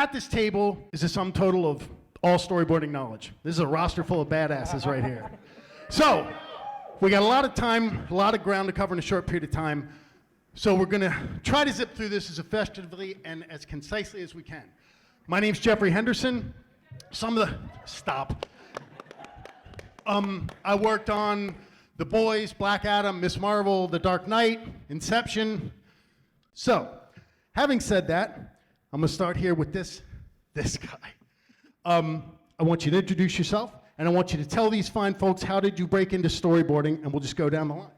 at this table is a sum total of all storyboarding knowledge. This is a roster full of badasses right here. So, we got a lot of time, a lot of ground to cover in a short period of time. So we're going to try to zip through this as effectively and as concisely as we can. My name's Jeffrey Henderson. I worked on The Boys, Black Adam, Miss Marvel, The Dark Knight, Inception. So, having said that, I'm going to start here with this guy. I want you to introduce yourself, and I want you to tell these fine folks how did you break into storyboarding, and we'll just go down the line.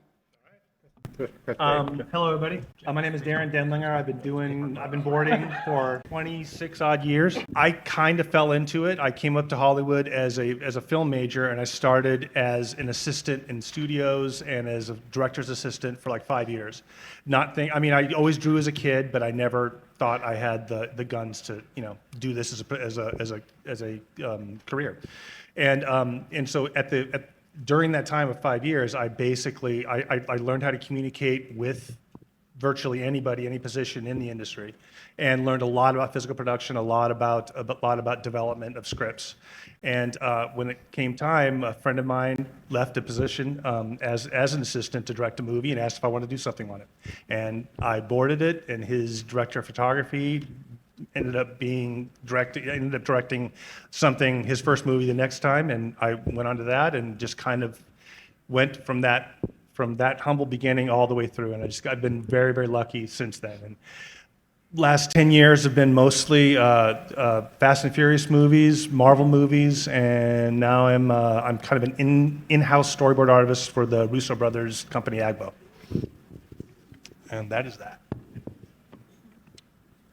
Hello, everybody. My name is Darrin Denlinger. I've been boarding for 26 odd years. I kind of fell into it. I came up to Hollywood as a film major, and I started as an assistant in studios and as a director's assistant for like 5 years. I always drew as a kid, but I never thought I had the guns to do this as a career. And so during that time of 5 years, I learned how to communicate with virtually anybody, any position in the industry, and learned a lot about physical production, a lot about development of scripts. And when it came time, a friend of mine left a position as an assistant to direct a movie and asked if I wanted to do something on it. And I boarded it, and his director of photography ended up directing something, his first movie the next time, and I went on to that and just kind of went from that humble beginning all the way through, and I've been very, very lucky since then. And last 10 years have been mostly Fast and Furious movies, Marvel movies, and now I'm kind of an in-house storyboard artist for the Russo brothers company Agbo. And that is that.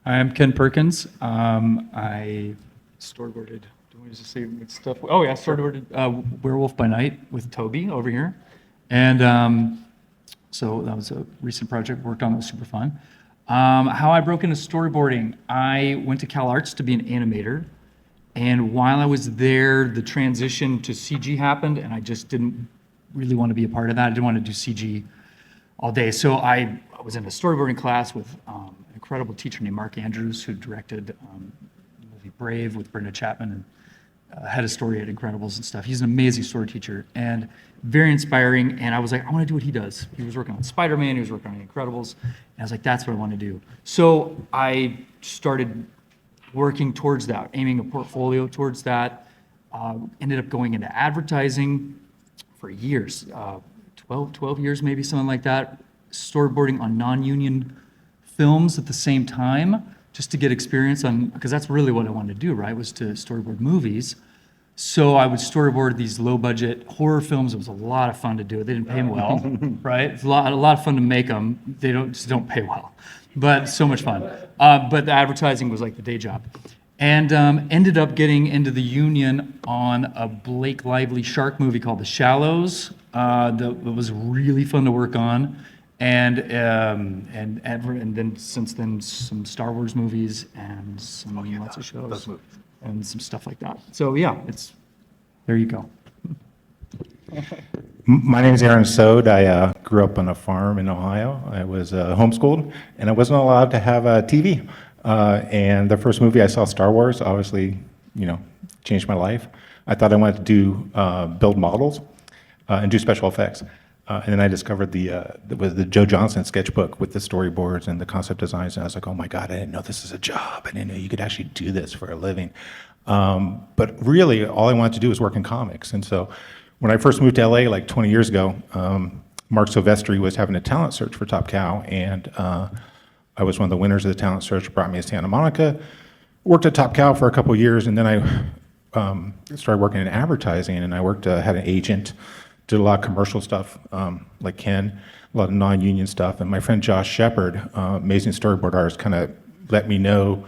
I'm Ken Perkins. I storyboarded. Do we just say what stuff? Oh yeah, storyboarded Werewolf by Night with Toby over here, and so that was a recent project worked on. It was super fun. How I broke into storyboarding? I went to Cal Arts to be an animator, and while I was there, the transition to CG happened, and I just didn't really want to be a part of that. I didn't want to do CG all day, so I was in a storyboarding class with incredible teacher named Mark Andrews, who directed the movie Brave with Brenda Chapman and had a story at Incredibles and stuff. He's an amazing story teacher and very inspiring. And I was like, I want to do what he does. He was working on Spider-Man, he was working on Incredibles, and I was like, that's what I want to do. So I started working towards that, aiming a portfolio towards that. Ended up going into advertising for years, 12 years maybe, something like that. Storyboarding on non-union films at the same time, just to get experience on, because that's really what I wanted to do, right, was to storyboard movies. So I would storyboard these low-budget horror films. It was a lot of fun to do. They didn't pay well, right? It's a lot of fun to make them. They don't pay well, but so much fun. But the advertising was like the day job. And ended up getting into the union on a Blake Lively shark movie called The Shallows. That was really fun to work on. And then since then, some Star Wars movies and lots of shows and some stuff like that. So yeah, there you go. My name is Aaron Sowd. I grew up on a farm in Ohio. I was homeschooled, and I wasn't allowed to have a TV. And the first movie I saw, Star Wars, obviously, changed my life. I thought I wanted to do build models and do special effects. And then I discovered the Joe Johnston sketchbook with the storyboards and the concept designs, and I was like, oh my God, I didn't know this is a job. I didn't know you could actually do this for a living. But really, all I wanted to do was work in comics. And so when I first moved to LA like 20 years ago, Mark Silvestri was having a talent search for Top Cow, and I was one of the winners of the talent search, brought me to Santa Monica, worked at Top Cow for a couple of years, and then I started working in advertising, and I had an agent, did a lot of commercial stuff, like Ken, a lot of non-union stuff. And my friend Josh Shepard, amazing storyboard artist, kind of let me know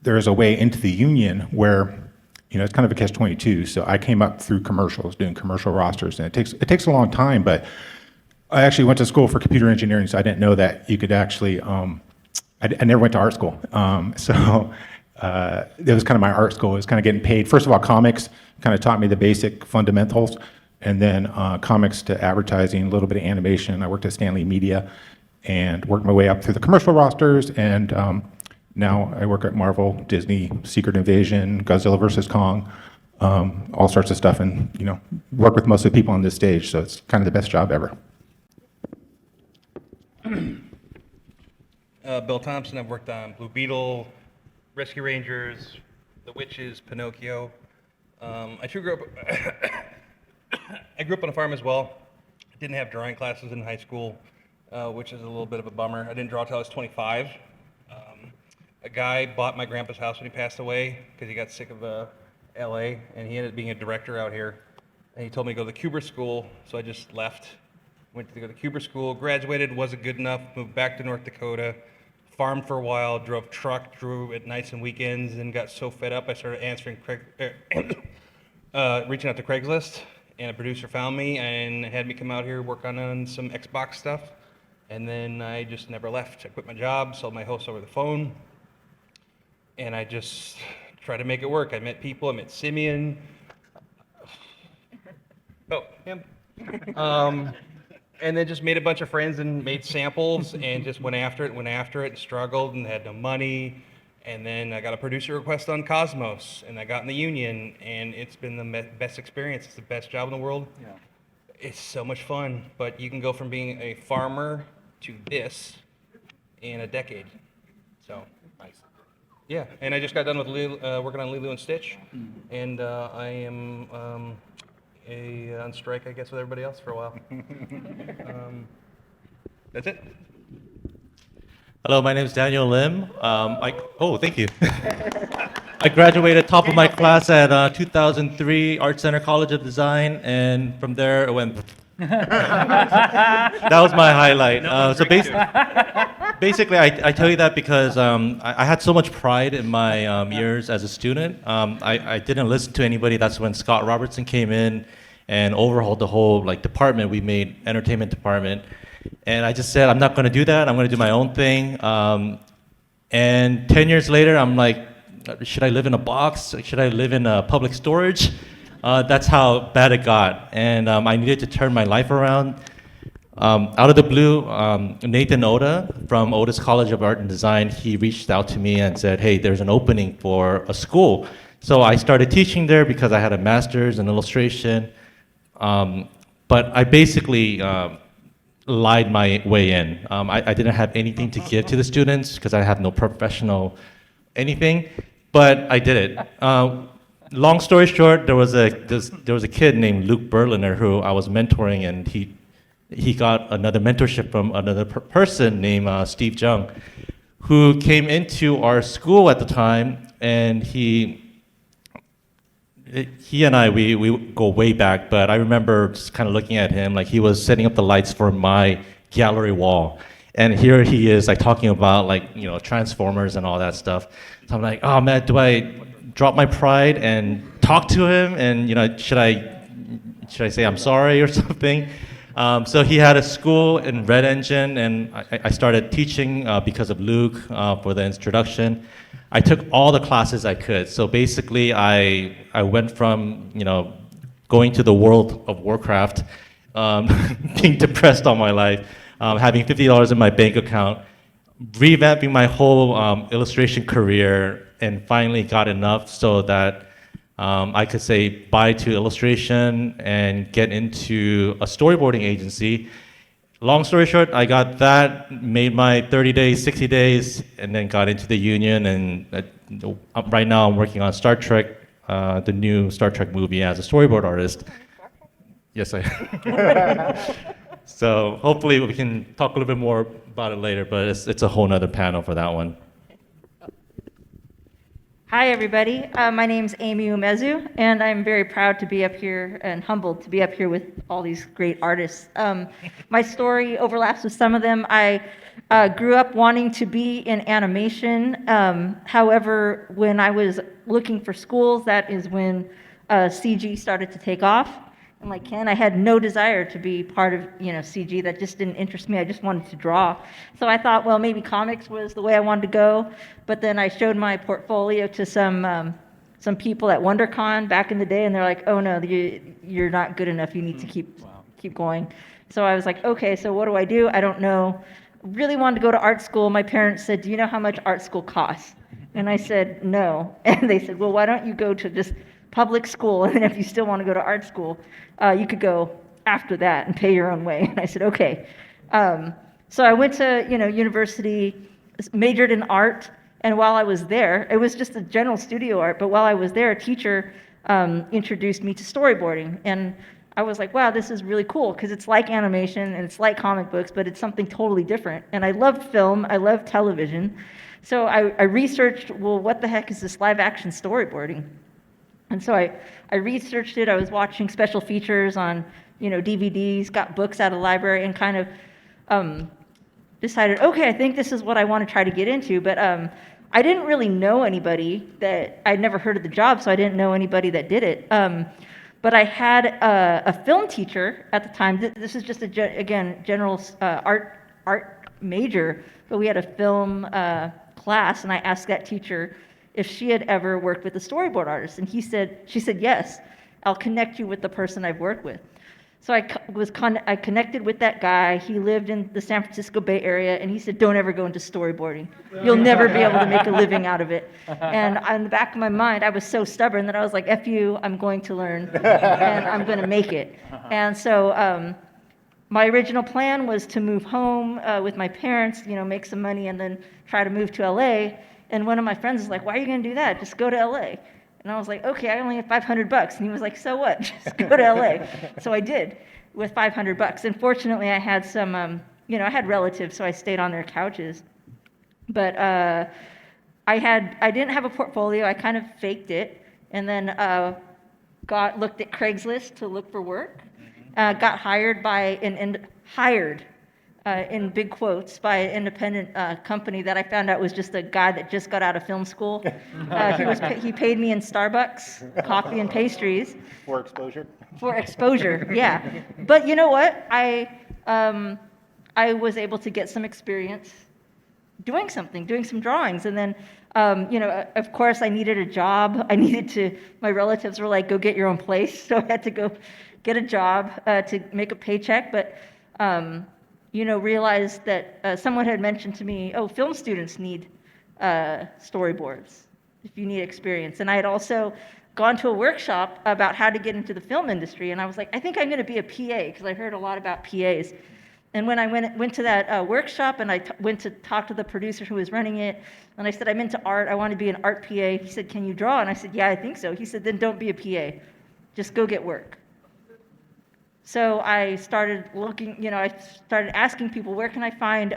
there is a way into the union where, it's kind of a catch-22. So I came up through commercials, doing commercial rosters, and it takes a long time, but I actually went to school for computer engineering, so I didn't know that you could actually, I never went to art school. So it was kind of my art school. It was kind of getting paid. First of all, comics kind of taught me the basic fundamentals, and then comics to advertising, a little bit of animation. I worked at Stanley Media and worked my way up through the commercial rosters, and Now I work at Marvel, Disney, Secret Invasion, Godzilla vs. Kong, all sorts of stuff, and work with most of the people on this stage. So it's kind of the best job ever. Bill Thompson. I've worked on Blue Beetle, Rescue Rangers, The Witches, Pinocchio. I grew up on a farm as well. I didn't have drawing classes in high school, which is a little bit of a bummer. I didn't draw till I was 25. A guy bought my grandpa's house when he passed away because he got sick of LA, and he ended up being a director out here. And he told me to go to the Kuber School, so I just left. Went to go to Kuber School, graduated, wasn't good enough, moved back to North Dakota, farmed for a while, drove truck, drew at nights and weekends, and got so fed up I started reaching out to Craigslist, and a producer found me and had me come out here work on some Xbox stuff, and then I just never left. I quit my job, sold my house over the phone, and I just tried to make it work. I met people. I met Simeon. Oh, him. And then just made a bunch of friends and made samples and just went after it and struggled and had no money. And then I got a producer request on Cosmos, and I got in the union, and it's been the best experience. It's the best job in the world. Yeah. It's so much fun, but you can go from being a farmer to this in a decade. So, nice. Yeah, and I just got done with working on Lilo and Stitch, and I am on strike, I guess, with everybody else for a while. That's it. Hello, my name is Daniel Lim. Thank you. I graduated top of my class at 2003 Art Center College of Design, and from there it went. That was my highlight. Basically, I tell you that because I had so much pride in my years as a student. I didn't listen to anybody. That's when Scott Robertson came in and overhauled the whole department. We made entertainment department. And I just said, I'm not going to do that. I'm going to do my own thing. And 10 years later, I'm like, should I live in a box? Should I live in public storage? That's how bad it got. And I needed to turn my life around. Out of the blue, Nathan Oda from Otis College of Art and Design, he reached out to me and said, hey, there's an opening for a school. So I started teaching there because I had a master's in illustration. But I basically lied my way in. I didn't have anything to give to the students because I have no professional anything, but I did it. Long story short, there was a kid named Luke Berliner who I was mentoring, and he got another mentorship from another person named Steve Jung, who came into our school at the time, and he and I, we go way back, but I remember just kind of looking at him like he was setting up the lights for my gallery wall. And here he is talking about Transformers and all that stuff. So I'm like, oh man, do I drop my pride and talk to him? And should I say I'm sorry or something? So he had a school in Red Engine, and I started teaching because of Luke for the introduction. I took all the classes I could. So basically, I went from going to the World of Warcraft, being depressed all my life, having $50 in my bank account, revamping my whole illustration career, and finally got enough so that I could say bye to illustration and get into a storyboarding agency. Long story short, I got that, made my 30 days, 60 days, and then got into the union. And right now I'm working on Star Trek, the new Star Trek movie as a storyboard artist. Yes, I am. So hopefully we can talk a little bit more about it later, but it's a whole nother panel for that one. Hi, everybody. My name's Amy Umezu, and I'm very proud to be up here and humbled to be up here with all these great artists. My story overlaps with some of them. I grew up wanting to be in animation. However, when I was looking for schools, that is when CG started to take off. And like Ken, I had no desire to be part of CG. That just didn't interest me. I just wanted to draw. So I thought, well, maybe comics was the way I wanted to go. But then I showed my portfolio to some people at WonderCon back in the day, and they're like, oh no, you're not good enough. You need to keep going. So I was like, okay, so what do? I don't know really wanted to go to art school. My parents said, do you know how much art school costs? And I said, no. And they said, well, why don't you go to just public school, and then if you still want to go to art school, you could go after that and pay your own way. And I said, okay. So I went to, university, majored in art, and while I was there, it was just a general studio art, but while I was there, a teacher introduced me to storyboarding. And I was like, wow, this is really cool, because it's like animation and it's like comic books, but it's something totally different. And I loved film, I loved television. So I researched, well, what the heck is this live action storyboarding? And so I researched it. I was watching special features on, DVDs, got books out of the library, and kind of decided, okay, I think this is what I want to try to get into. But I didn't really know anybody that, I'd never heard of the job, so I didn't know anybody that did it. But I had a film teacher at the time. This is just, again, general art major, but we had a film class, and I asked that teacher if she had ever worked with a storyboard artist. And she said, yes, I'll connect you with the person I've worked with. So I connected with that guy. He lived in the San Francisco Bay Area, and he said, don't ever go into storyboarding. You'll never be able to make a living out of it. And in the back of my mind, I was so stubborn that I was like, F you, I'm going to learn, and I'm going to make it. And so my original plan was to move home with my parents, make some money, and then try to move to LA. And one of my friends was like, why are you going to do that? Just go to LA. And I was like, okay, I only have $500. And he was like, so what? Just go to LA. So I did with $500. And fortunately, I had some, I had relatives, so I stayed on their couches. But I didn't have a portfolio. I kind of faked it, and then looked at Craigslist to look for work. Got hired by in big quotes, by an independent company that I found out was just a guy that just got out of film school. He paid me in Starbucks, coffee and pastries. For exposure? For exposure, yeah. But you know what? I was able to get some experience doing some drawings. And then, of course, I needed a job. My relatives were like, go get your own place. So I had to go get a job to make a paycheck. But realized that someone had mentioned to me, oh, film students need storyboards if you need experience. And I had also gone to a workshop about how to get into the film industry, and I was like, I think I'm going to be a PA, because I heard a lot about PAs. And when I went to that workshop, and I went to talk to the producer who was running it, and I said, I'm into art, I want to be an art PA. He said, can you draw? And I said, yeah, I think so. He said, then don't be a PA. Just go get work. So I started looking, I started asking people, where can I find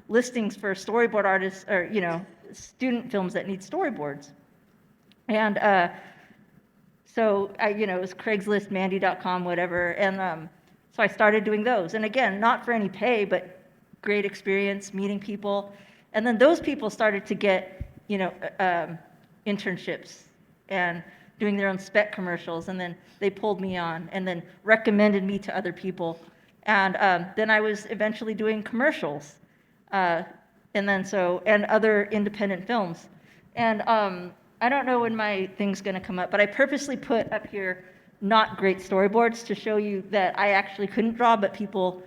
listings for storyboard artists, or, student films that need storyboards? And so it was Craigslist, Mandy.com, whatever. And so I started doing those. And again, not for any pay, but great experience, meeting people. And then those people started to get, internships and doing their own spec commercials, and then they pulled me on and then recommended me to other people. And then I was eventually doing commercials, and other independent films. And I don't know when my thing's gonna come up, but I purposely put up here not great storyboards to show you that I actually couldn't draw, but people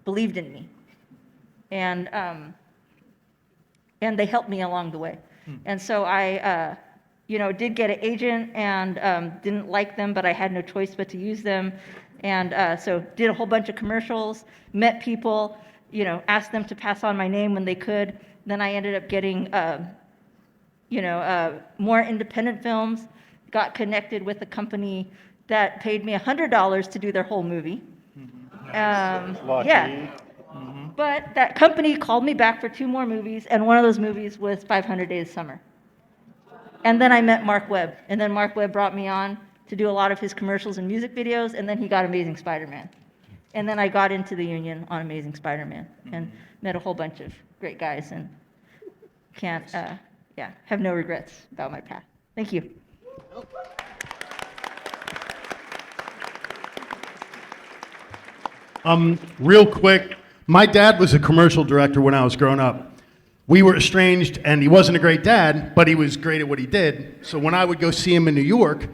believed in me. And they helped me along the way. And so I did get an agent, and didn't like them, but I had no choice but to use them. And so did a whole bunch of commercials, met people, asked them to pass on my name when they could. Then I ended up getting, more independent films, got connected with a company that paid me $100 to do their whole movie. Yeah. But that company called me back for 2 more movies, and one of those movies was 500 Days Summer. And then I met Mark Webb, and then Mark Webb brought me on to do a lot of his commercials and music videos, and then he got Amazing Spider-Man. And then I got into the union on Amazing Spider-Man and met a whole bunch of great guys, and have no regrets about my path. Thank you. Real quick, my dad was a commercial director when I was growing up. We were estranged, and he wasn't a great dad, but he was great at what he did. So when I would go see him in New York,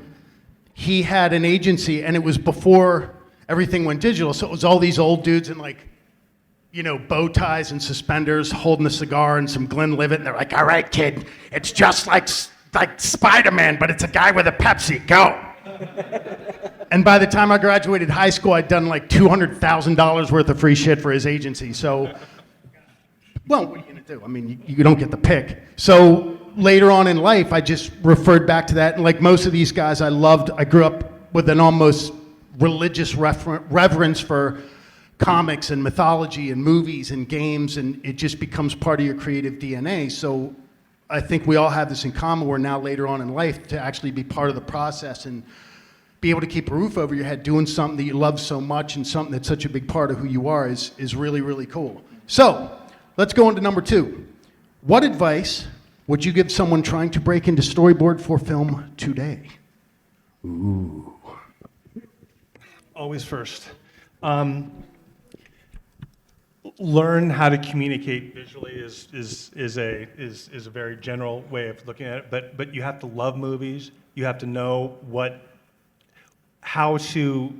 he had an agency, and it was before everything went digital. So it was all these old dudes in bow ties and suspenders, holding a cigar and some Glenlivet, and they're like, "All right, kid, it's just like Spider-Man, but it's a guy with a Pepsi. Go." And by the time I graduated high school, I'd done like $200,000 worth of free shit for his agency. So, well, what are you gonna do? I mean, you don't get the pick. So later on in life, I just referred back to that. And like most of these guys, I grew up with an almost religious reverence for comics and mythology and movies and games, and it just becomes part of your creative DNA. So I think we all have this in common where now later on in life to actually be part of the process and be able to keep a roof over your head doing something that you love so much and something that's such a big part of who you are is really, really cool. So let's go into number 2. What advice would you give someone trying to break into storyboard for film today? Ooh. Always first. Learn how to communicate visually is a very general way of looking at it, but you have to love movies. You have to know how to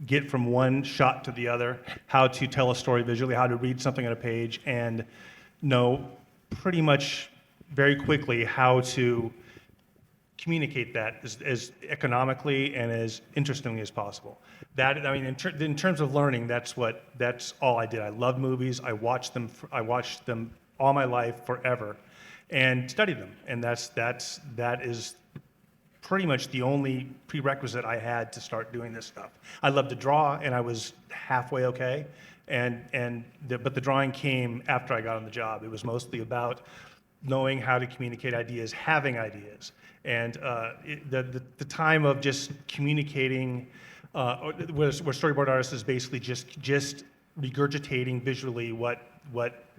get from one shot to the other, how to tell a story visually, how to read something on a page, and know pretty much very quickly how to communicate that as economically and as interestingly as possible. That, I mean, in terms of learning, that's all I did. I love movies. I watched them all my life, forever, and studied them. And that is pretty much the only prerequisite I had to start doing this stuff. I love to draw, and I was halfway okay. But the drawing came after I got on the job. It was mostly about knowing how to communicate ideas, having ideas. And the time of just communicating, where storyboard artist is basically just regurgitating visually what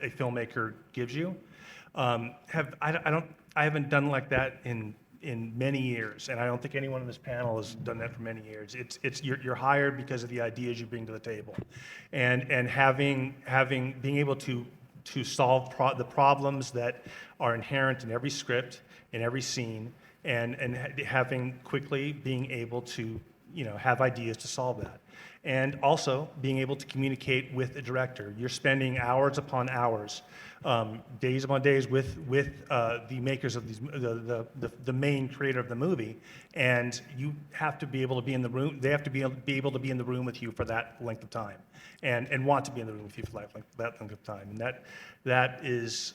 a filmmaker gives you. I haven't done like that in many years, and I don't think anyone on this panel has done that for many years. You're hired because of the ideas you bring to the table, and being able to solve the problems that are inherent in every script, in every scene, and being able to have ideas to solve that. And also being able to communicate with a director. You're spending hours upon hours, days upon days with the makers of these, the main creator of the movie, and you have to be able to be in the room. They have to be able to be in the room with you for that length of time, and want to be in the room with you for that length of time. And that is,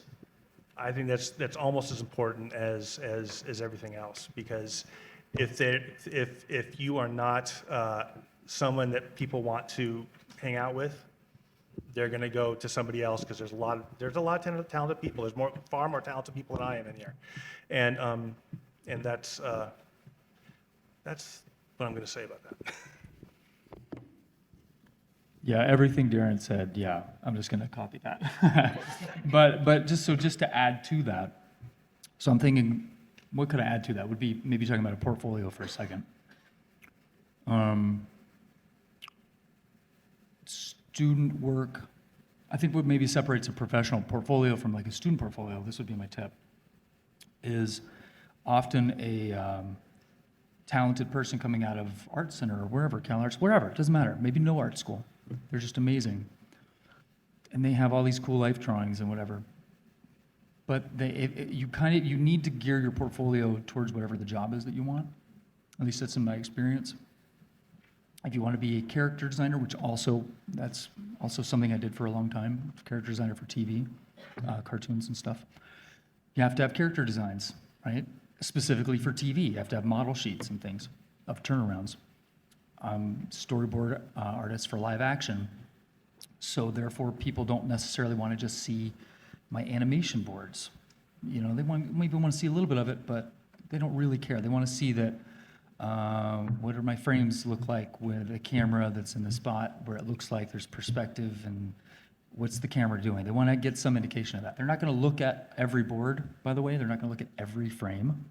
I think that's almost as important as everything else, because if you are not someone that people want to hang out with, they're going to go to somebody else, because there's a lot of talented people. There's far more talented people than I am in here, and that's what I'm going to say about that. Yeah, everything Darrin said, yeah, I'm just going to copy that. But just to add to that, so I'm thinking, what could I add to that? Would be maybe talking about a portfolio for a second. Student work, I think what maybe separates a professional portfolio from like a student portfolio, this would be my tip, is often a talented person coming out of art center or wherever, Cal Arts, wherever, it doesn't matter, maybe no art school. They're just amazing. And they have all these cool life drawings and whatever. But you need to gear your portfolio towards whatever the job is that you want. At least that's in my experience. If you want to be a character designer, that's also something I did for a long time, character designer for TV, cartoons and stuff. You have to have character designs, right? Specifically for TV, you have to have model sheets and things of turnarounds. Storyboard artists for live action. So therefore, people don't necessarily want to just see my animation boards. They maybe want to see a little bit of it, but they don't really care. They want to see that, what do my frames look like with a camera that's in the spot where it looks like there's perspective, and what's the camera doing? They want to get some indication of that. They're not going to look at every board, by the way. They're not going to look at every frame.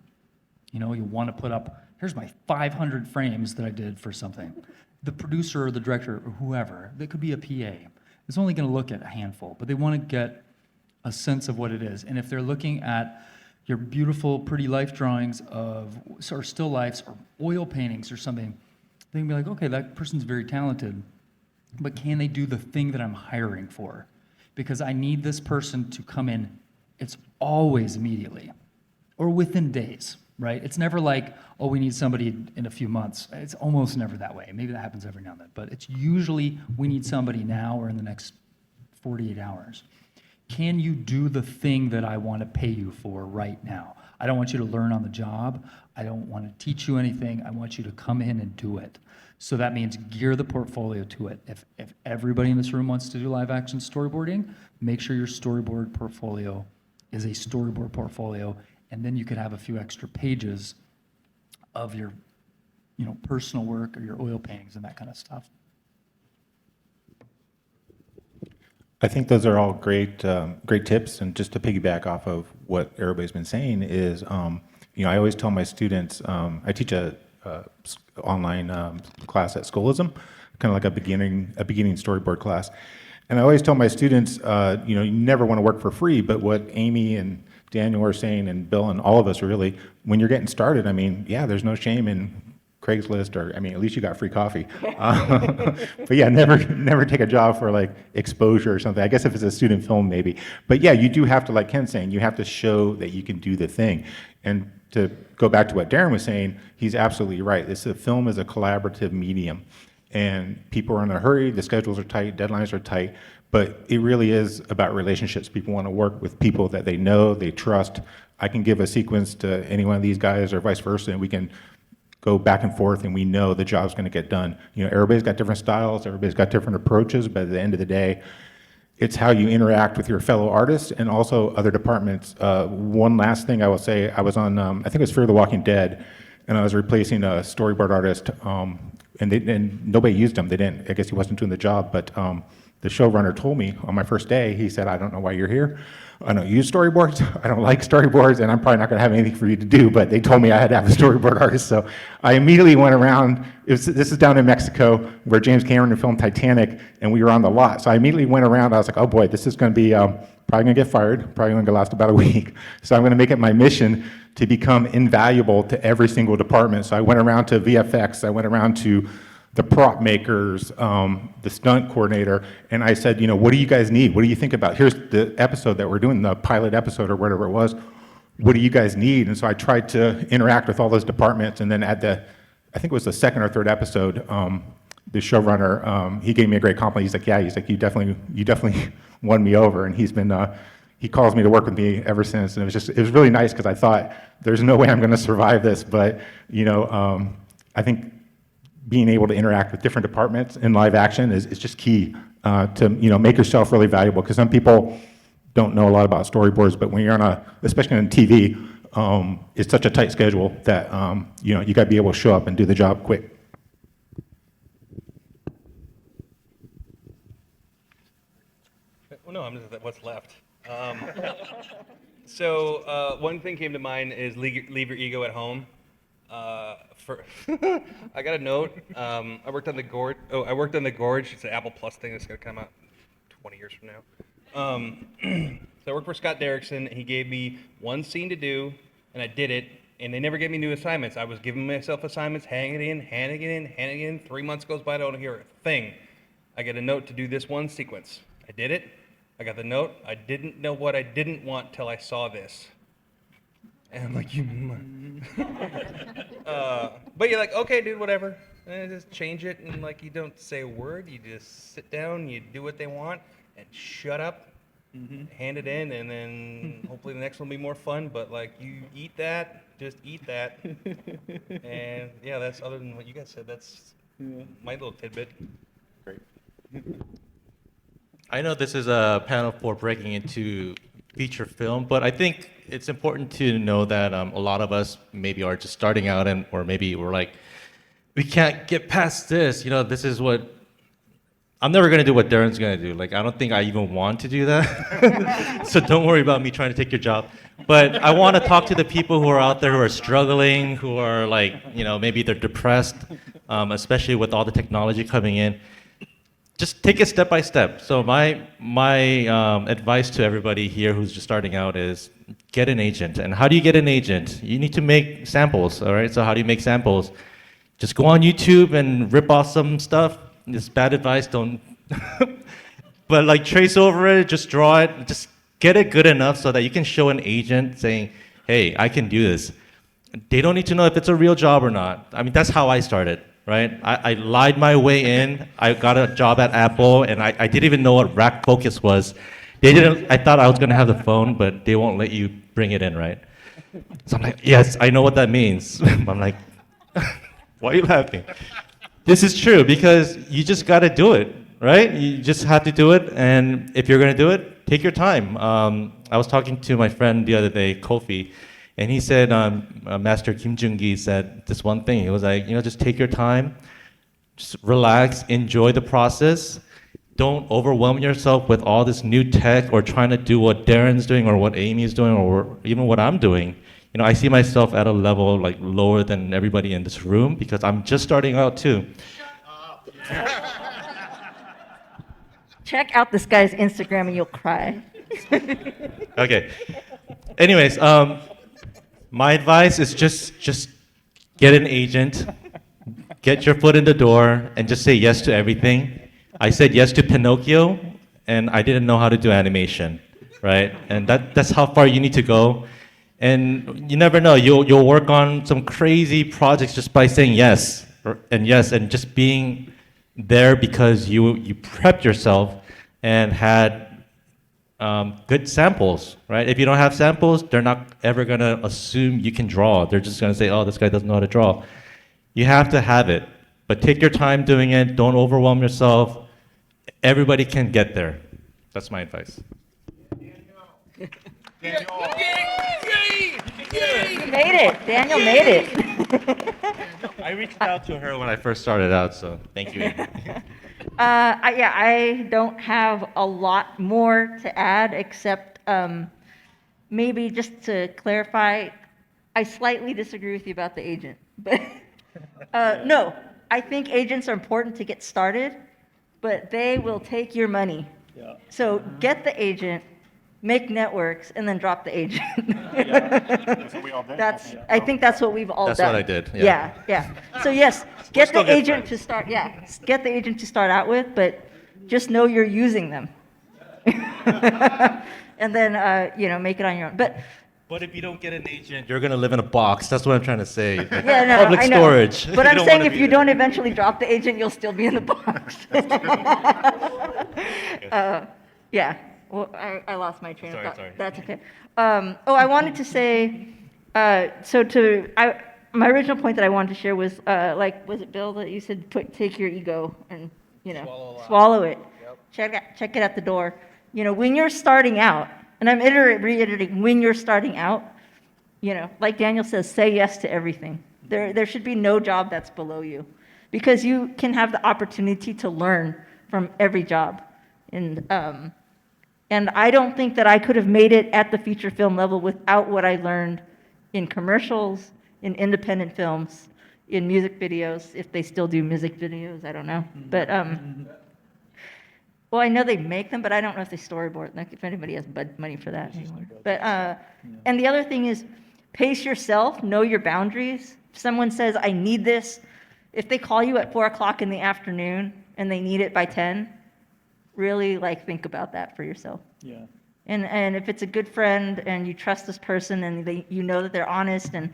You want to put up, here's my 500 frames that I did for something. The producer or the director or whoever, they could be a PA, is only going to look at a handful, but they want to get a sense of what it is. And if they're looking at your beautiful, pretty life drawings or still lifes or oil paintings or something, they can be like, okay, that person's very talented, but can they do the thing that I'm hiring for? because I need this person to come in. It's always immediately or within days, right? It's never like, oh, we need somebody in a few months. It's almost never that way. Maybe that happens every now and then, but it's usually we need somebody now or in the next 48 hours. Can you do the thing that I want to pay you for right now? I don't want you to learn on the job. I don't want to teach you anything. I want you to come in and do it. So that means gear the portfolio to it. If everybody in this room wants to do live action storyboarding, make sure your storyboard portfolio is a storyboard portfolio, and then you could have a few extra pages of your, personal work or your oil paintings and that kind of stuff. I think those are all great, great tips. And just to piggyback off of what everybody's been saying is, I always tell my students, I teach a online class at Scholism, kind of like a beginning storyboard class. And I always tell my students, you never want to work for free, but what Amy and Daniel are saying, and Bill and all of us are really, when you're getting started, there's no shame in Craigslist, or at least you got free coffee. But yeah, never take a job for like exposure or something. I guess if it's a student film, maybe. But yeah, you do have to, like Ken's saying, you have to show that you can do the thing. And to go back to what Darrin was saying, he's absolutely right. Film is a collaborative medium, and people are in a hurry. The schedules are tight, deadlines are tight. But it really is about relationships. People want to work with people that they know, they trust. I can give a sequence to any one of these guys, or vice versa, and we can go back and forth, and we know the job's going to get done. Everybody's got different styles, everybody's got different approaches, but at the end of the day, it's how you interact with your fellow artists and also other departments. One last thing I will say, I was on, I think it was Fear the Walking Dead, and I was replacing a storyboard artist, and nobody used him. They didn't. I guess he wasn't doing the job, but the showrunner told me on my first day, he said, I don't know why you're here. I don't use storyboards. I don't like storyboards, and I'm probably not going to have anything for you to do, but they told me I had to have a storyboard artist. So I immediately went around. This is down in Mexico where James Cameron filmed Titanic, and we were on the lot. So I immediately went around. I was like, oh boy, this is going to be probably going to get fired, probably going to last about a week. So I'm going to make it my mission to become invaluable to every single department. So I went around to VFX. I went around to the prop makers, the stunt coordinator, and I said, what do you guys need? What do you think about? Here's the episode that we're doing, the pilot episode or whatever it was. What do you guys need? And so I tried to interact with all those departments, and then at I think it was the second or third episode, the showrunner, he gave me a great compliment. He's like, yeah, you definitely won me over, and he calls me to work with me ever since, and it was really nice because I thought there's no way I'm going to survive this, but I think being able to interact with different departments in live action is just key to make yourself really valuable, because some people don't know a lot about storyboards, but when you're especially on TV, it's such a tight schedule that you got to be able to show up and do the job quick. Well, no, I'm just what's left. So one thing came to mind is leave your ego at home. I got a note. I worked on the Gorge. I worked on the Gorge. It's an Apple Plus thing that's going to come out 20 years from now. So I worked for Scott Derrickson. He gave me one scene to do, and I did it. And they never gave me new assignments. I was giving myself assignments, handing it in. 3 months goes by, I don't hear a thing. I get a note to do this one sequence. I did it. I got the note. I didn't know what I didn't want till I saw this. And I'm like, but you're like, okay, dude, whatever. And just change it, and like you don't say a word. You just sit down, you do what they want, and shut up, hand it in, and then hopefully the next one will be more fun. But like you eat that, just eat that. And yeah, that's other than what you guys said. That's my little tidbit. Great. I know this is a panel for breaking into feature film, but I think it's important to know that a lot of us maybe are just starting out, or maybe we're like, we can't get past this. This is what I'm never gonna do. What Darrin's gonna do. Like, I don't think I even want to do that. So don't worry about me trying to take your job. But I want to talk to the people who are out there who are struggling, who are like, maybe they're depressed, especially with all the technology coming in. Just take it step by step. So my advice to everybody here who's just starting out is get an agent. And how do you get an agent? You need to make samples, all right? So how do you make samples? Just go on YouTube and rip off some stuff. This bad advice, don't. but like trace over it, just draw it, just get it good enough so that you can show an agent saying, hey, I can do this. They don't need to know if it's a real job or not. I mean, that's how I started, right? I lied my way in. I got a job at Apple, and I didn't even know what rack focus was. I thought I was going to have the phone, but they won't let you bring it in, right? So I'm like, yes, I know what that means. I'm like, why are you laughing? This is true, because you just got to do it, right? You just have to do it, and if you're going to do it, take your time. I was talking to my friend the other day, Kofi, and he said, Master Kim Jung-gi said this one thing. He was like, just take your time, just relax, enjoy the process. Don't overwhelm yourself with all this new tech or trying to do what Darrin's doing or what Amy's doing or even what I'm doing. I see myself at a level like lower than everybody in this room because I'm just starting out too. Check out this guy's Instagram and you'll cry. Okay. Anyways, my advice is just get an agent, get your foot in the door, and just say yes to everything. I said yes to Pinocchio, and I didn't know how to do animation, right? And that's how far you need to go. And you never know, you'll work on some crazy projects just by saying yes, and just being there because you prepped yourself and had good samples, right? If you don't have samples, they're not ever gonna assume you can draw. They're just gonna say, oh, this guy doesn't know how to draw. You have to have it, but take your time doing it. Don't overwhelm yourself. Everybody can get there. That's my advice. You made it. Daniel made it. I reached out to her when I first started out, so thank you. I don't have a lot more to add except maybe just to clarify, I slightly disagree with you about the agent. But no, I think agents are important to get started, but they will take your money. Yeah. So get the agent, make networks, and then drop the agent. That's what we all did. I think that's what we've all That's done. what I did, yeah. Yeah. So yes, get still the good agent to start. Yeah, get the agent to start out with, but just know you're using them. And then make it on your own. But if you don't get an agent, you're gonna live in a box. That's what I'm trying to say. Like, Yeah, no, public I know. storage. But You I'm don't saying wanna if be you there. don't eventually drop the agent, you'll still be in the box. Yeah. Well, I lost my train of thought. Sorry. That's okay. I wanted to say, my original point that I wanted to share was, was it Bill that you said take your ego and, swallow it. Yep. Check it at the door. When you're starting out, and I'm reiterating, when you're starting out, like Daniel says, say yes to everything. There should be no job that's below you, because you can have the opportunity to learn from every job. And I don't think that I could have made it at the feature film level without what I learned in commercials, in independent films, in music videos, if they still do music videos, I don't know. But, well, I know they make them, but I don't know if they storyboard, like if anybody has money for that anymore. But, and the other thing is, pace yourself, know your boundaries. If someone says, I need this, if they call you at 4 o'clock in the afternoon and they need it by 10, really think about that for yourself. Yeah. And if it's a good friend and you trust this person and you know that they're honest and,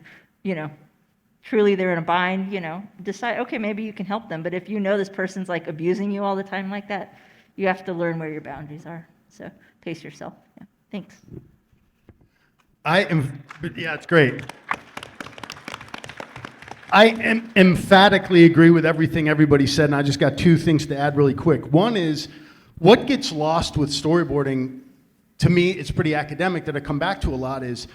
truly they're in a bind, decide, okay, maybe you can help them. But if you know this person's abusing you all the time like that, you have to learn where your boundaries are. So pace yourself. Yeah. Thanks. It's great. I emphatically agree with everything everybody said, and I just got two things to add really quick. One is, what gets lost with storyboarding, to me, it's pretty academic that I come back to a lot, is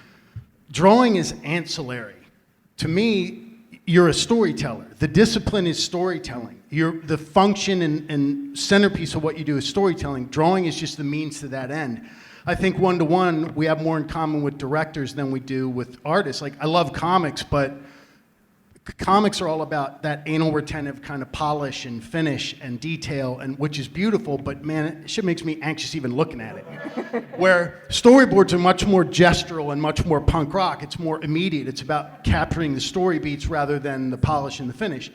drawing is ancillary. To me, you're a storyteller. The discipline is storytelling. The function and centerpiece of what you do is storytelling. Drawing is just the means to that end. I think one-to-one, we have more in common with directors than we do with artists. I love comics, but comics are all about that anal retentive kind of polish and finish and detail, and which is beautiful, but man, it shit makes me anxious even looking at it. Where storyboards are much more gestural and much more punk rock. It's more immediate. It's about capturing the story beats rather than the polish and the finish.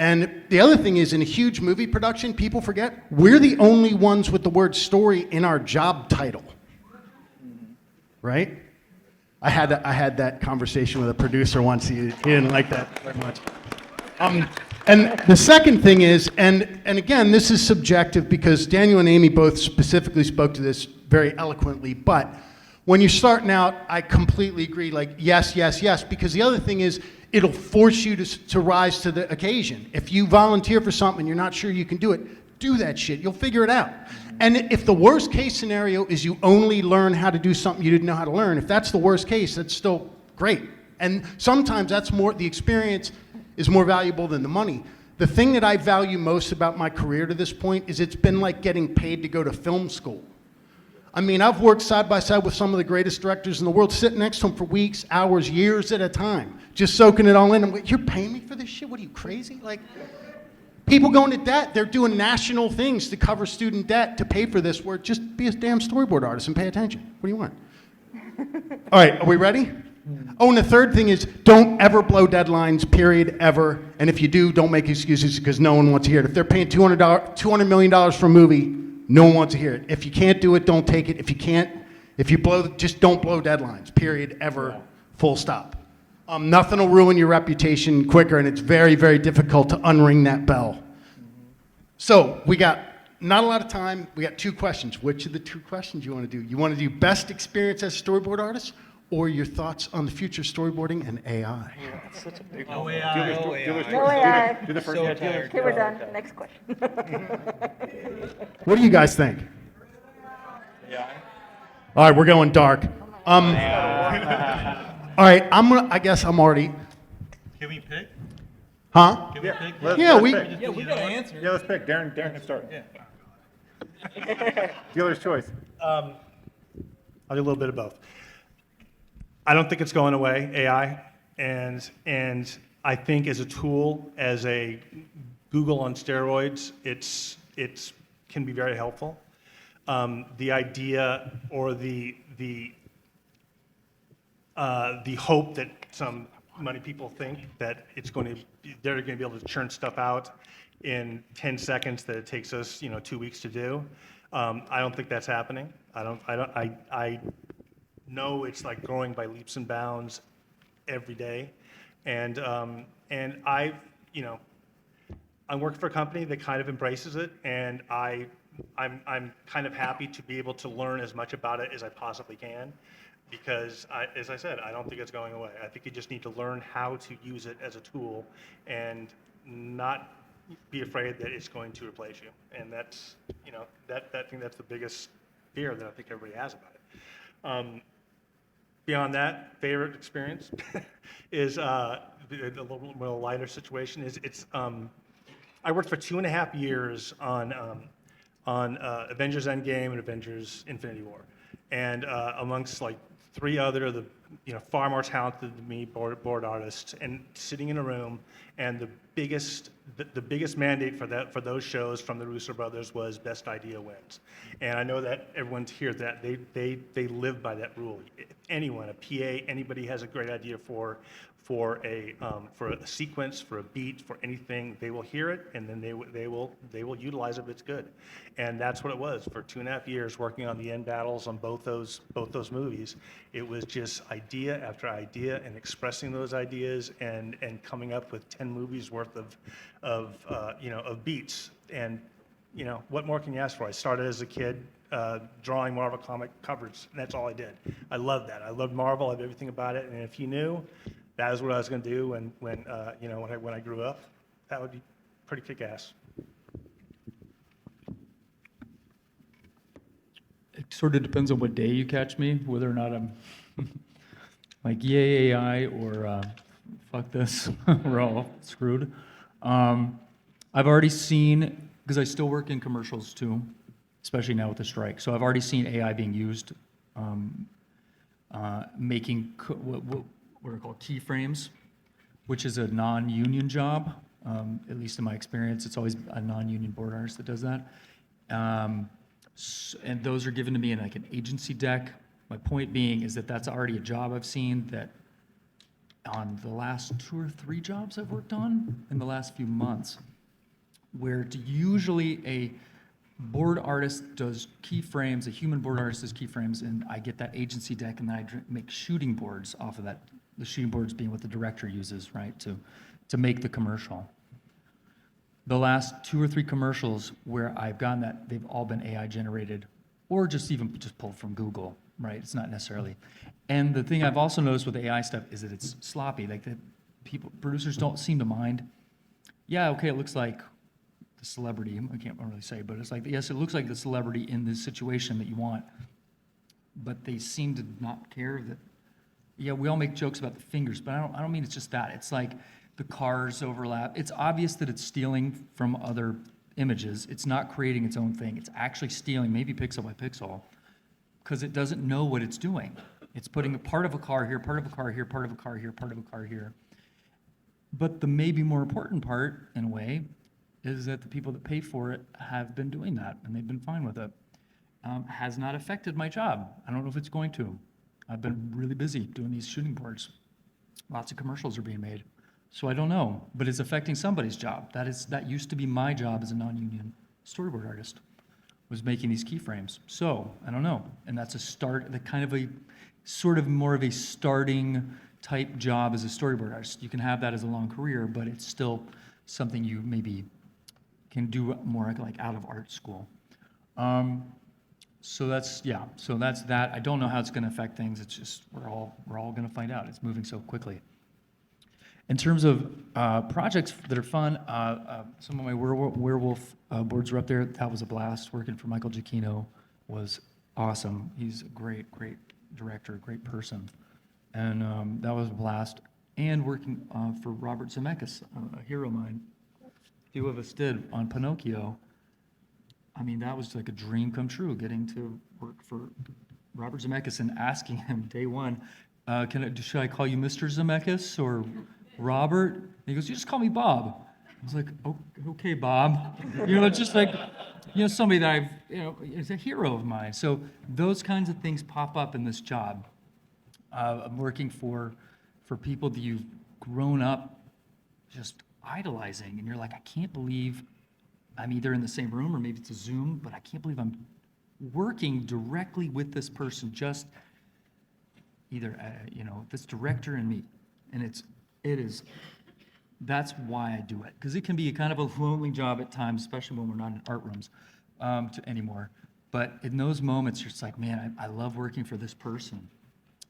And the other thing is, in a huge movie production, people forget, we're the only ones with the word story in our job title. Right? I had that conversation with a producer once. He didn't like that very much. And the second thing is, and again, this is subjective because Daniel and Amy both specifically spoke to this very eloquently, but when you're starting out, I completely agree, like, yes, yes, yes, because the other thing is, it'll force you to rise to the occasion. If you volunteer for something and you're not sure you can do it, do that shit. You'll figure it out. And if the worst case scenario is you only learn how to do something you didn't know how to learn, if that's the worst case, that's still great. And sometimes that's more, the experience is more valuable than the money. The thing that I value most about my career to this point is it's been like getting paid to go to film school. I mean, I've worked side by side with some of the greatest directors in the world, sitting next to them for weeks, hours, years at a time, just soaking it all in. I'm like, you're paying me for this shit? What are you, crazy? Like, people go into debt. They're doing national things to cover student debt to pay for this, where just be a damn storyboard artist and pay attention. What do you want? All right, are we ready? Oh, and the third thing is, don't ever blow deadlines, period, ever. And if you do, don't make excuses because no one wants to hear it. If they're paying $200 million for a movie, no one wants to hear it. If you can't do it, don't take it. If you blow, just don't blow deadlines, period, ever, full stop. Nothing will ruin your reputation quicker, and it's very, very difficult to unring that bell. So we got not a lot of time. We got 2 questions. Which of the 2 questions you want to do? You want to do best experience as a storyboard artist, or your thoughts on the future of storyboarding and AI? No AI. No AI. Do the first So one. tired. Okay, we're done. Next question. What do you guys think? All right, we're going dark. All right, I guess I'm already. Can we pick? Huh? Can we pick? Yeah, we. Yeah, we got to answer. Yeah, let's pick. Darrin can start. Dealer's choice. I'll do a little bit of both. I don't think it's going away, AI, and I think as a tool, as a Google on steroids, it's can be very helpful. The idea or the hope that some money people think that they're going to be able to churn stuff out in 10 seconds that it takes us 2 weeks to do. I don't think that's happening. I know it's like growing by leaps and bounds every day, and I I'm working for a company that kind of embraces it, and I'm kind of happy to be able to learn as much about it as I possibly can, because as I said, I don't think it's going away. I think you just need to learn how to use it as a tool and not be afraid that it's going to replace you. And that's that thing, that's the biggest fear that I think everybody has about it. Beyond that, favorite experience is a little more lighter situation. I worked for 2.5 years on Avengers Endgame and Avengers Infinity War, and amongst like 3 other of the far more talented than me board artists, and sitting in a room, and the biggest mandate for those shows from the Russo brothers was best idea wins. And I know that everyone's here that they live by that rule. If anyone, a PA, anybody has a great idea for a sequence, for a beat, for anything, they will hear it, and then they will utilize it if it's good. And that's what it was for 2.5 years working on the end battles on both those movies. It was just idea after idea and expressing those ideas and coming up with 10 movies worth of beats. And what more can you ask for? I started as a kid drawing Marvel comic covers, and that's all I did. I loved that. I loved Marvel. I loved everything about it. And if you knew that is what I was going to do when I grew up, that would be pretty kick-ass. It sort of depends on what day you catch me, whether or not I'm like, yay AI, or fuck this, we're all screwed. I've already seen, because I still work in commercials too, especially now with the strike, so I've already seen AI being used, making what are called keyframes, which is a non-union job. At least in my experience, it's always a non-union board artist that does that. And those are given to me in like an agency deck. My point being is that that's already a job I've seen that on the last 2 or 3 jobs I've worked on in the last few months, where usually a board artist does keyframes, a human board artist does keyframes, and I get that agency deck, and then I make shooting boards off of that. The shooting boards being what the director uses, right, to make the commercial. The last 2 or 3 commercials where I've gotten that, they've all been AI generated, or just pulled from Google, right? It's not necessarily. And the thing I've also noticed with AI stuff is that it's sloppy. Like producers don't seem to mind. Yeah, okay, it looks like the celebrity. I can't really say, but it's like, yes, it looks like the celebrity in this situation that you want. But they seem to not care that, yeah, we all make jokes about the fingers, but I don't mean it's just that. It's like the cars overlap. It's obvious that it's stealing from other images. It's not creating its own thing. It's actually stealing, maybe pixel by pixel, because it doesn't know what it's doing. It's putting a part of a car here, part of a car here, part of a car here, part of a car here. But the maybe more important part, in a way, is that the people that pay for it have been doing that, and they've been fine with it. Has not affected my job. I don't know if it's going to. I've been really busy doing these shooting boards. Lots of commercials are being made. So I don't know, but it's affecting somebody's job. That used to be my job as a non-union storyboard artist, was making these keyframes. So I don't know, and that's the kind of a sort of more of a starting type job as a storyboard artist. You can have that as a long career, but it's still something you maybe can do more like out of art school. So that's that. I don't know how it's going to affect things. It's just we're all going to find out. It's moving so quickly. In terms of projects that are fun, some of my werewolf boards are up there. That was a blast. Working for Michael Giacchino was awesome. He's a great director, great person, and that was a blast. And working for Robert Zemeckis, a hero of mine. A few of us did on Pinocchio. I mean, that was like a dream come true, getting to work for Robert Zemeckis and asking him day one, should I call you Mr. Zemeckis or Robert? And he goes, you just call me Bob. I was like, oh, okay, Bob. It's just like, somebody that is a hero of mine. So those kinds of things pop up in this job. I'm working for people that you've grown up just idolizing, and you're like, I can't believe I'm either in the same room or maybe it's a Zoom, but I can't believe I'm working directly with this person, just either, this director and me. And that's why I do it. Because it can be a kind of a lonely job at times, especially when we're not in art rooms anymore. But in those moments, you're just like, man, I love working for this person.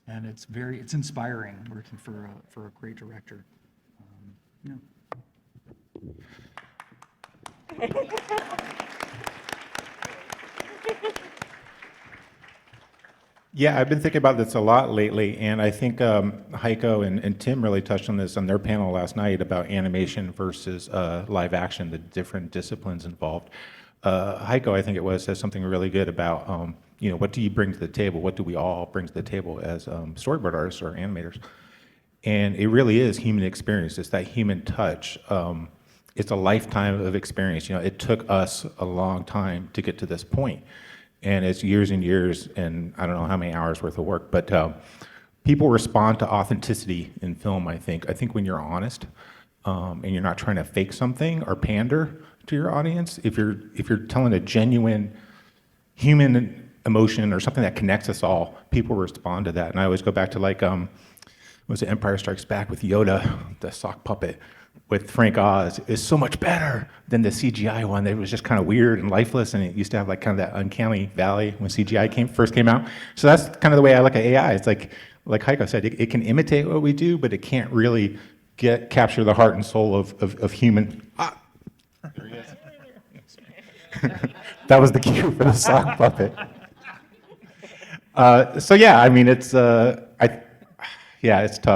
And it's inspiring working for a great director. Yeah. Yeah, I've been thinking about this a lot lately, and I think Heiko and Tim really touched on this on their panel last night about animation versus live action, the different disciplines involved. Heiko, I think it was, says something really good about, what do you bring to the table? What do we all bring to the table as storyboard artists or animators? And it really is human experience. It's that human touch. It's a lifetime of experience. It took us a long time to get to this point. And it's years and years, and I don't know how many hours worth of work, but people respond to authenticity in film, I think. I think when you're honest, and you're not trying to fake something or pander to your audience, if you're telling a genuine human emotion or something that connects us all, people respond to that. And I always go back to was it Empire Strikes Back with Yoda, the sock puppet with Frank Oz is so much better than the CGI one. It was just kind of weird and lifeless, and it used to have kind of that uncanny valley when CGI first came out. So that's kind of the way I look at AI. It's like Heiko said, it can imitate what we do, but it can't really capture the heart and soul of human. There he is. That was the cue for the sock puppet. So yeah, I mean, it's tough.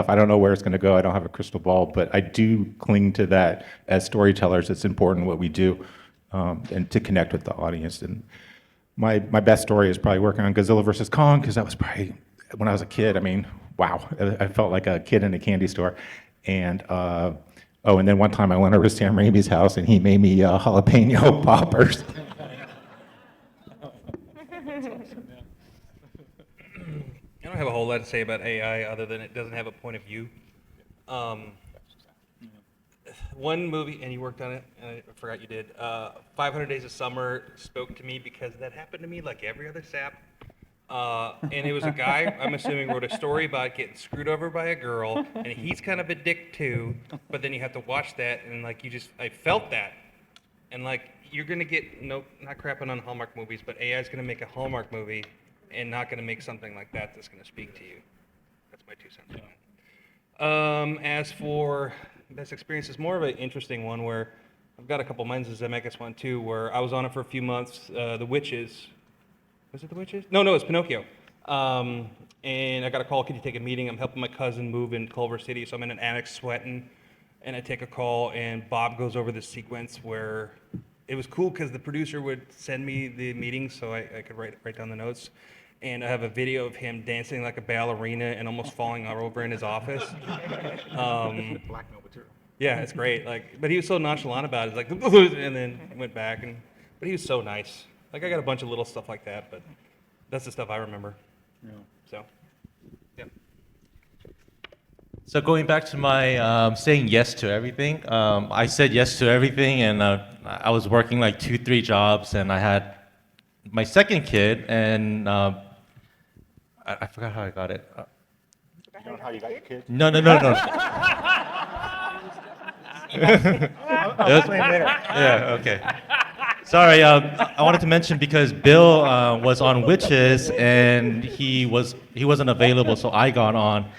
I don't know where it's going to go. I don't have a crystal ball, but I do cling to that as storytellers. It's important what we do, and to connect with the audience. And my best story is probably working on Godzilla versus Kong, because that was probably when I was a kid. I mean, wow, I felt like a kid in a candy store. And and then one time I went over to Sam Raimi's house and he made me jalapeno poppers. I don't have a whole lot to say about AI other than it doesn't have a point of view. One movie, and you worked on it, and I forgot you did. 500 Days of Summer spoke to me because that happened to me like every other sap. And it was a guy, I'm assuming, wrote a story about getting screwed over by a girl, and he's kind of a dick too, but then you have to watch that, and like I felt that. And like, you're gonna get, not crapping on Hallmark movies, but AI's gonna make a Hallmark movie and not gonna make something like that that's gonna speak to you. That's my 2 cents on it. As for best experience, it's more of an interesting one where I've got a couple mines as Zemeckis one too, where I was on it for a few months. The Witches. Was it The Witches? No, it's Pinocchio. And I got a call, could you take a meeting? I'm helping my cousin move in Culver City, so I'm in an attic sweating, and I take a call, and Bob goes over this sequence where it was cool because the producer would send me the meetings so I could write down the notes. And I have a video of him dancing like a ballerina and almost falling over in his office. Blackmail material. Yeah, it's great. But he was so nonchalant about it, like, and then went back, but he was so nice. Like, I got a bunch of little stuff like that, but that's the stuff I remember. Yeah. So, yeah. So going back to my saying yes to everything, I said yes to everything, and I was working like 2-3 jobs, and I had my second kid, and I forgot how I got it. You know how you got your kid? No. Yeah, okay. Sorry, I wanted to mention because Bill was on Witches and he wasn't available, so I got on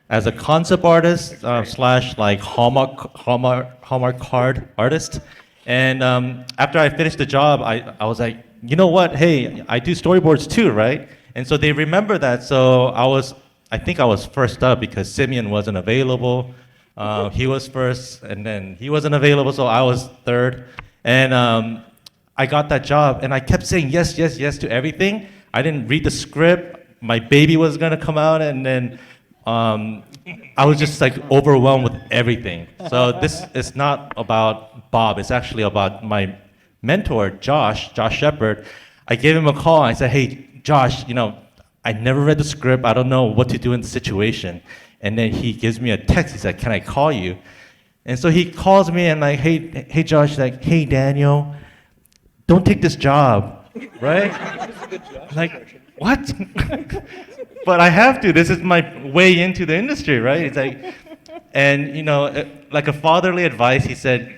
as a concept artist slash like Hallmark card artist. And after I finished the job, I was like, you know what? Hey, I do storyboards too, right? And so they remember that. So I think I was first up because Simeon wasn't available. He was first, and then he wasn't available, so I was third. And I got that job, and I kept saying yes to everything. I didn't read the script. My baby was gonna come out, and then I was just like overwhelmed with everything. So this is not about Bob. It's actually about my mentor, Josh Shepard. I gave him a call. And I said, hey, Josh, I never read the script. I don't know what to do in the situation. And then he gives me a text. He said, can I call you? And so he calls me and like, hey Josh, like, hey Daniel, don't take this job, right? Like, what? But I have to. This is my way into the industry, right? It's like, and like a fatherly advice, he said,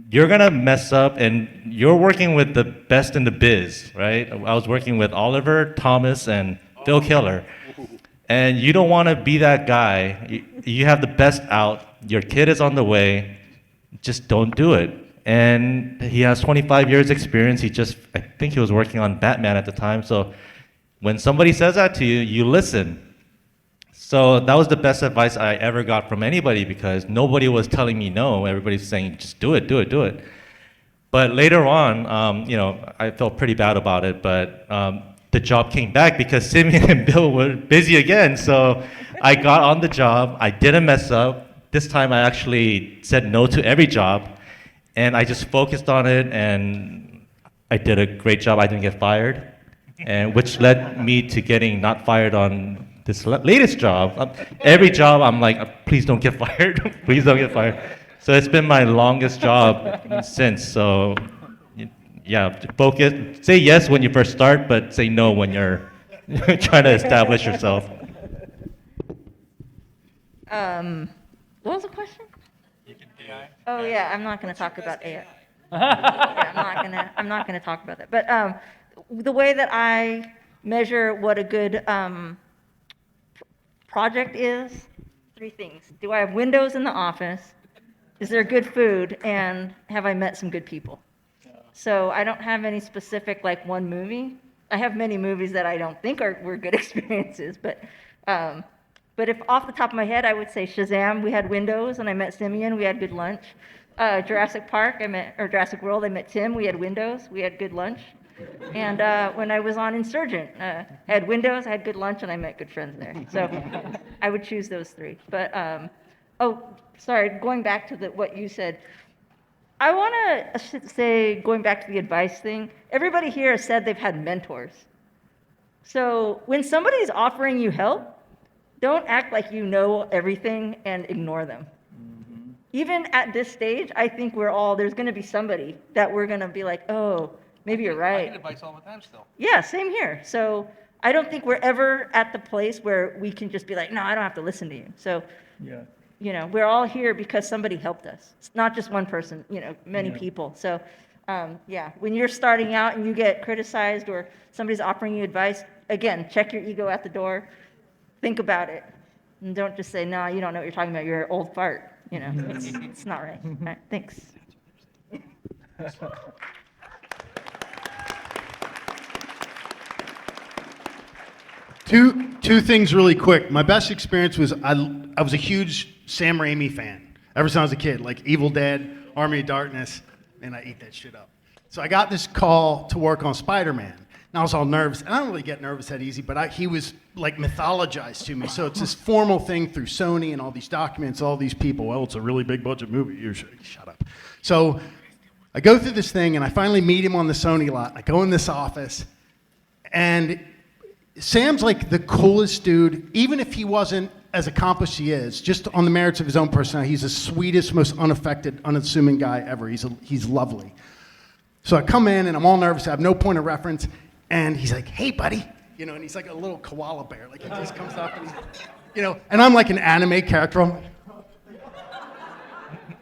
you're gonna mess up, and you're working with the best in the biz, right? I was working with Oliver, Thomas, and Phil Keller. And you don't want to be that guy. You have the best out. Your kid is on the way. Just don't do it. And he has 25 years experience. I think he was working on Batman at the time. So when somebody says that to you, you listen. So that was the best advice I ever got from anybody because nobody was telling me no. Everybody's saying, just do it. But later on, I felt pretty bad about it, but the job came back because Simeon and Bill were busy again. So I got on the job. I didn't mess up. This time I actually said no to every job, and I just focused on it, and I did a great job. I didn't get fired, and which led me to getting not fired on this latest job. Every job I'm like, please don't get fired. Please don't get fired. So it's been my longest job since. So yeah, focus. Say yes when you first start, but say no when you're trying to establish yourself. What was the question? Oh yeah, I'm not going to talk about AI. Yeah, I'm not gonna talk about that. But the way that I measure what a good project is, 3 things. Do I have windows in the office? Is there good food? And have I met some good people? So I don't have any specific like one movie. I have many movies that I don't think were good experiences, but if off the top of my head, I would say Shazam, we had windows, and I met Simeon, we had good lunch. Jurassic World, I met Tim, we had windows, we had good lunch. And when I was on Insurgent, I had windows, I had good lunch, and I met good friends there. So I would choose those 3. But, going back to what you said, I want to say, going back to the advice thing, everybody here has said they've had mentors. So when somebody's offering you help, don't act like you know everything and ignore them. even at this stage, I think there's going to be somebody that we're going to be like, oh, maybe you're I right. get advice all the time still. Yeah, same here. So I don't think we're ever at the place where we can just be like, no, I don't have to listen to you. So, Yeah. we're all here because somebody helped us. It's not just one person, many people. So, when you're starting out and you get criticized or somebody's offering you advice, again, check your ego at the door. Think about it. And don't just say, no, you don't know what you're talking about. You're an old fart. It's not right. All right, thanks. Two things really quick. My best experience was I was a huge Sam Raimi fan ever since I was a kid, like Evil Dead, Army of Darkness, and I eat that shit up. So I got this call to work on Spider-Man. And I was all nervous, and I don't really get nervous that easy, but he was like mythologized to me. So it's this formal thing through Sony and all these documents, all these people. Well, it's a really big budget movie. You shut up. So I go through this thing, and I finally meet him on the Sony lot. I go in this office, and Sam's like the coolest dude, even if he wasn't as accomplished as he is, just on the merits of his own personality. He's the sweetest, most unaffected, unassuming guy ever. He's lovely. So I come in, and I'm all nervous. I have no point of reference. And he's like, hey, buddy. And he's like a little koala bear. Like, he just comes up and and I'm like an anime character. I'm like,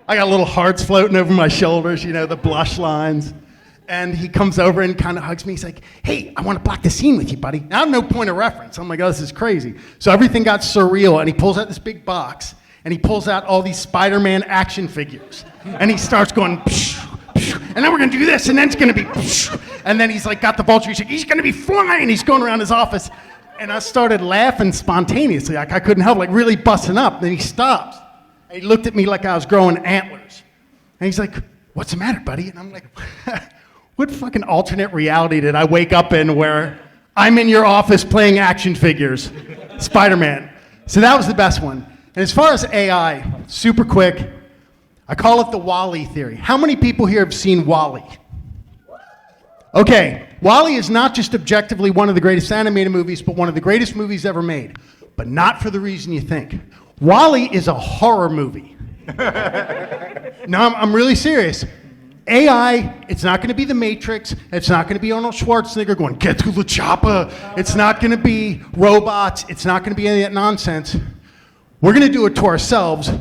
I got little hearts floating over my shoulders, the blush lines. And he comes over and kind of hugs me. He's like, hey, I want to block the scene with you, buddy. Now I have no point of reference. I'm like, oh, this is crazy. So everything got surreal. And he pulls out this big box. And he pulls out all these Spider-Man action figures. And he starts going, psh, psh, and then we're going to do this. And then it's going to be, psh. And then he's like, got the vulture. He's like, he's going to be flying. He's going around his office. And I started laughing spontaneously. Like I couldn't help, like really busting up. Then he stops. And he looked at me like I was growing antlers. And he's like, what's the matter, buddy? And I'm like, what fucking alternate reality did I wake up in where I'm in your office playing action figures, Spider-Man? So that was the best one. And as far as AI, super quick, I call it the WALL-E theory. How many people here have seen WALL-E? Okay, WALL-E is not just objectively one of the greatest animated movies, but one of the greatest movies ever made. But not for the reason you think. WALL-E is a horror movie. No, I'm really serious. AI, it's not going to be The Matrix. It's not going to be Arnold Schwarzenegger going, get to the chopper. It's not going to be robots. It's not going to be any of that nonsense. We're going to do it to ourselves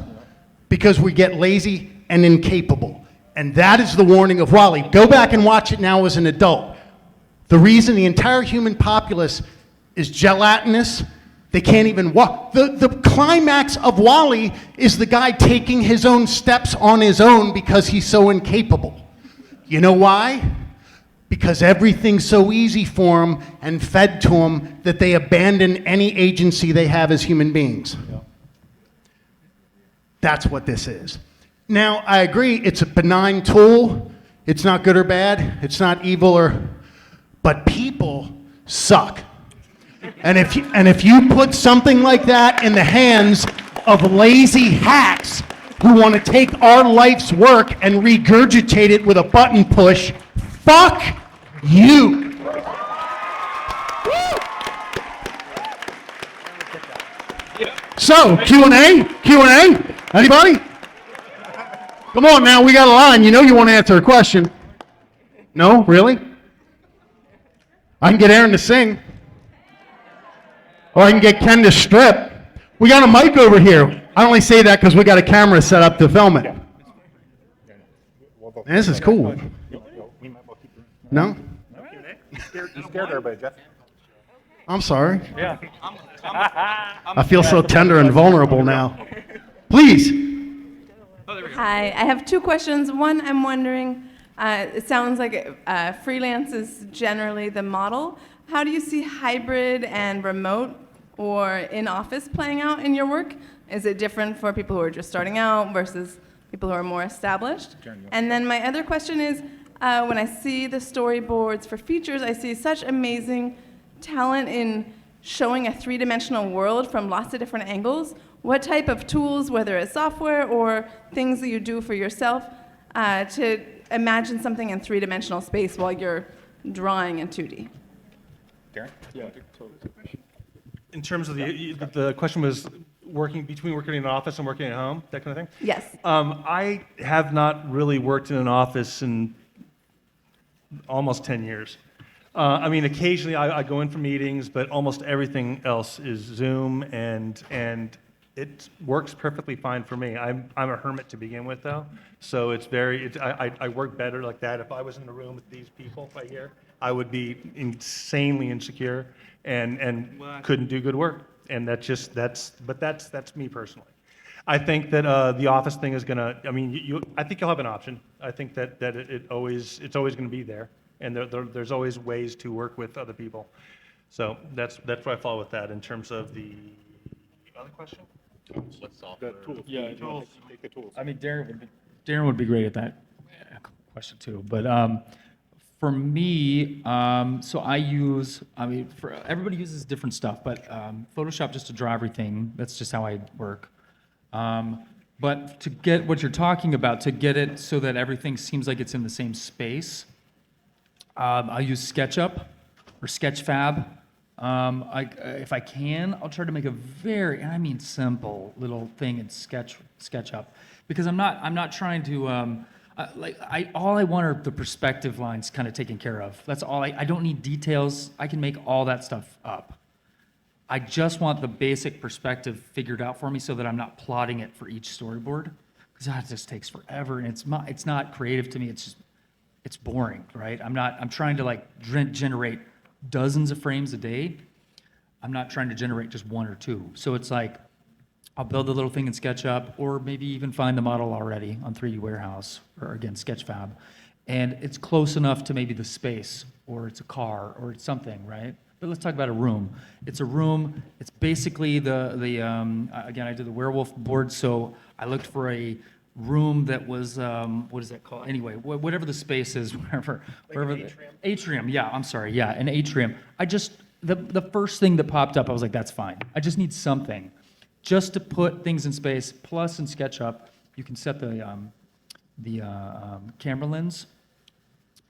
because we get lazy and incapable. And that is the warning of WALL-E. Go back and watch it now as an adult. The reason the entire human populace is gelatinous, they can't even walk. The climax of WALL-E is the guy taking his own steps on his own because he's so incapable. You know why? Because everything's so easy for them and fed to them that they abandon any agency they have as human beings. Yeah. That's what this is. Now, I agree, it's a benign tool. It's not good or bad. It's not evil but people suck. And if you put something like that in the hands of lazy hacks who want to take our life's work and regurgitate it with a button push, fuck you. So, Q&A? Anybody? Come on now, we got a line. You want to answer a question. No? Really? I can get Aaron to sing. Or I can get Ken to strip. We got a mic over here. I only say that because we got a camera set up to film it. Man, this is cool. No? You scared everybody, Jeff. I'm sorry. Yeah. I feel so tender and vulnerable now. Please. Hi, I have two questions. One, I'm wondering, it sounds like freelance is generally the model. How do you see hybrid and remote or in-office playing out in your work? Is it different for people who are just starting out versus people who are more established? And then my other question is, when I see the storyboards for features, I see such amazing talent in showing a three-dimensional world from lots of different angles. What type of tools, whether it's software or things that you do for yourself, to imagine something in three-dimensional space while you're drawing in 2D? Darrin? In terms of the question was between working in an office and working at home, that kind of thing. Yes. I have not really worked in an office in almost 10 years. I mean, occasionally I go in for meetings, but almost everything else is Zoom, and it works perfectly fine for me. I'm a hermit to begin with, though, so I work better like that. If I was in the room with these people right here, I would be insanely insecure and couldn't do good work. And that's me personally. I think that the office thing is gonna. I mean, I think you'll have an option. I think that it's always going to be there, and there's always ways to work with other people. So that's where I fall with that in terms of the other question. The tools. Yeah, Tools. Take the tools. I mean, Darrin would be great at that question too. But for me, so everybody uses different stuff, but Photoshop just to draw everything. That's just how I work. But to get what you're talking about, to get it so that everything seems like it's in the same space, I'll use SketchUp or Sketchfab. If I can, I'll try to make a very, and I mean simple little thing in SketchUp, because I'm not trying to all I want are the perspective lines kind of taken care of. That's all. I don't need details. I can make all that stuff up. I just want the basic perspective figured out for me so that I'm not plotting it for each storyboard, because that just takes forever, and it's not creative to me. It's boring, right? I'm trying to generate dozens of frames a day. I'm not trying to generate just one or two. So it's like, I'll build a little thing in SketchUp, or maybe even find the model already on 3D Warehouse, or again, Sketchfab. And it's close enough to maybe the space, or it's a car, or it's something, right? But let's talk about a room. It's a room, it's basically again, I did the werewolf board, so I looked for a room that was, what is that called? Anyway, whatever the space is, wherever. Atrium, yeah, I'm sorry, yeah, an atrium. The first thing that popped up, I was like, that's fine. I just need something. Just to put things in space, plus in SketchUp, you can set the camera lens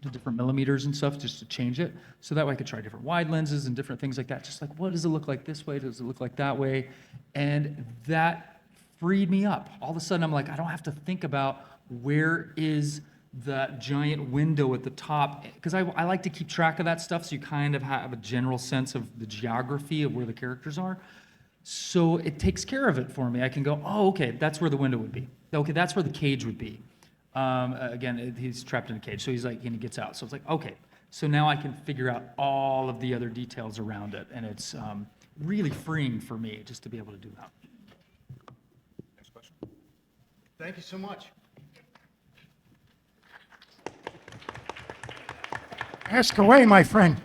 to different millimeters and stuff, just to change it. So that way I could try different wide lenses and different things like that. Just like, what does it look like this way? Does it look like that way? And that freed me up. All of a sudden, I'm like, I don't have to think about where is that giant window at the top, because I like to keep track of that stuff, so you kind of have a general sense of the geography of where the characters are. So it takes care of it for me. I can go, oh, okay, that's where the window would be. Okay, that's where the cage would be. Again, he's trapped in a cage, so he's like, and he gets out. So it's like, okay, so now I can figure out all of the other details around it, and it's really freeing for me just to be able to do that. Next question. Thank you so much. Ask away, my friend.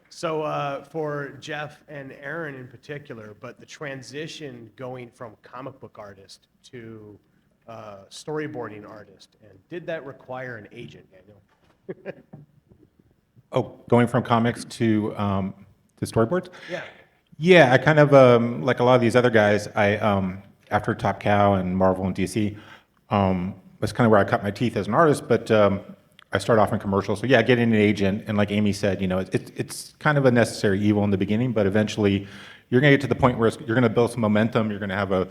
So for Jeff and Aaron in particular, but the transition going from comic book artist to storyboarding artist, and did that require an agent, Daniel? Oh, going from comics to storyboards? Yeah. Yeah, I kind of, like a lot of these other guys, after Top Cow and Marvel and DC, was kind of where I cut my teeth as an artist, but I started off in commercials. So yeah, getting an agent, and like Amy said, it's kind of a necessary evil in the beginning, but eventually you're going to get to the point where you're going to build some momentum, you're going to have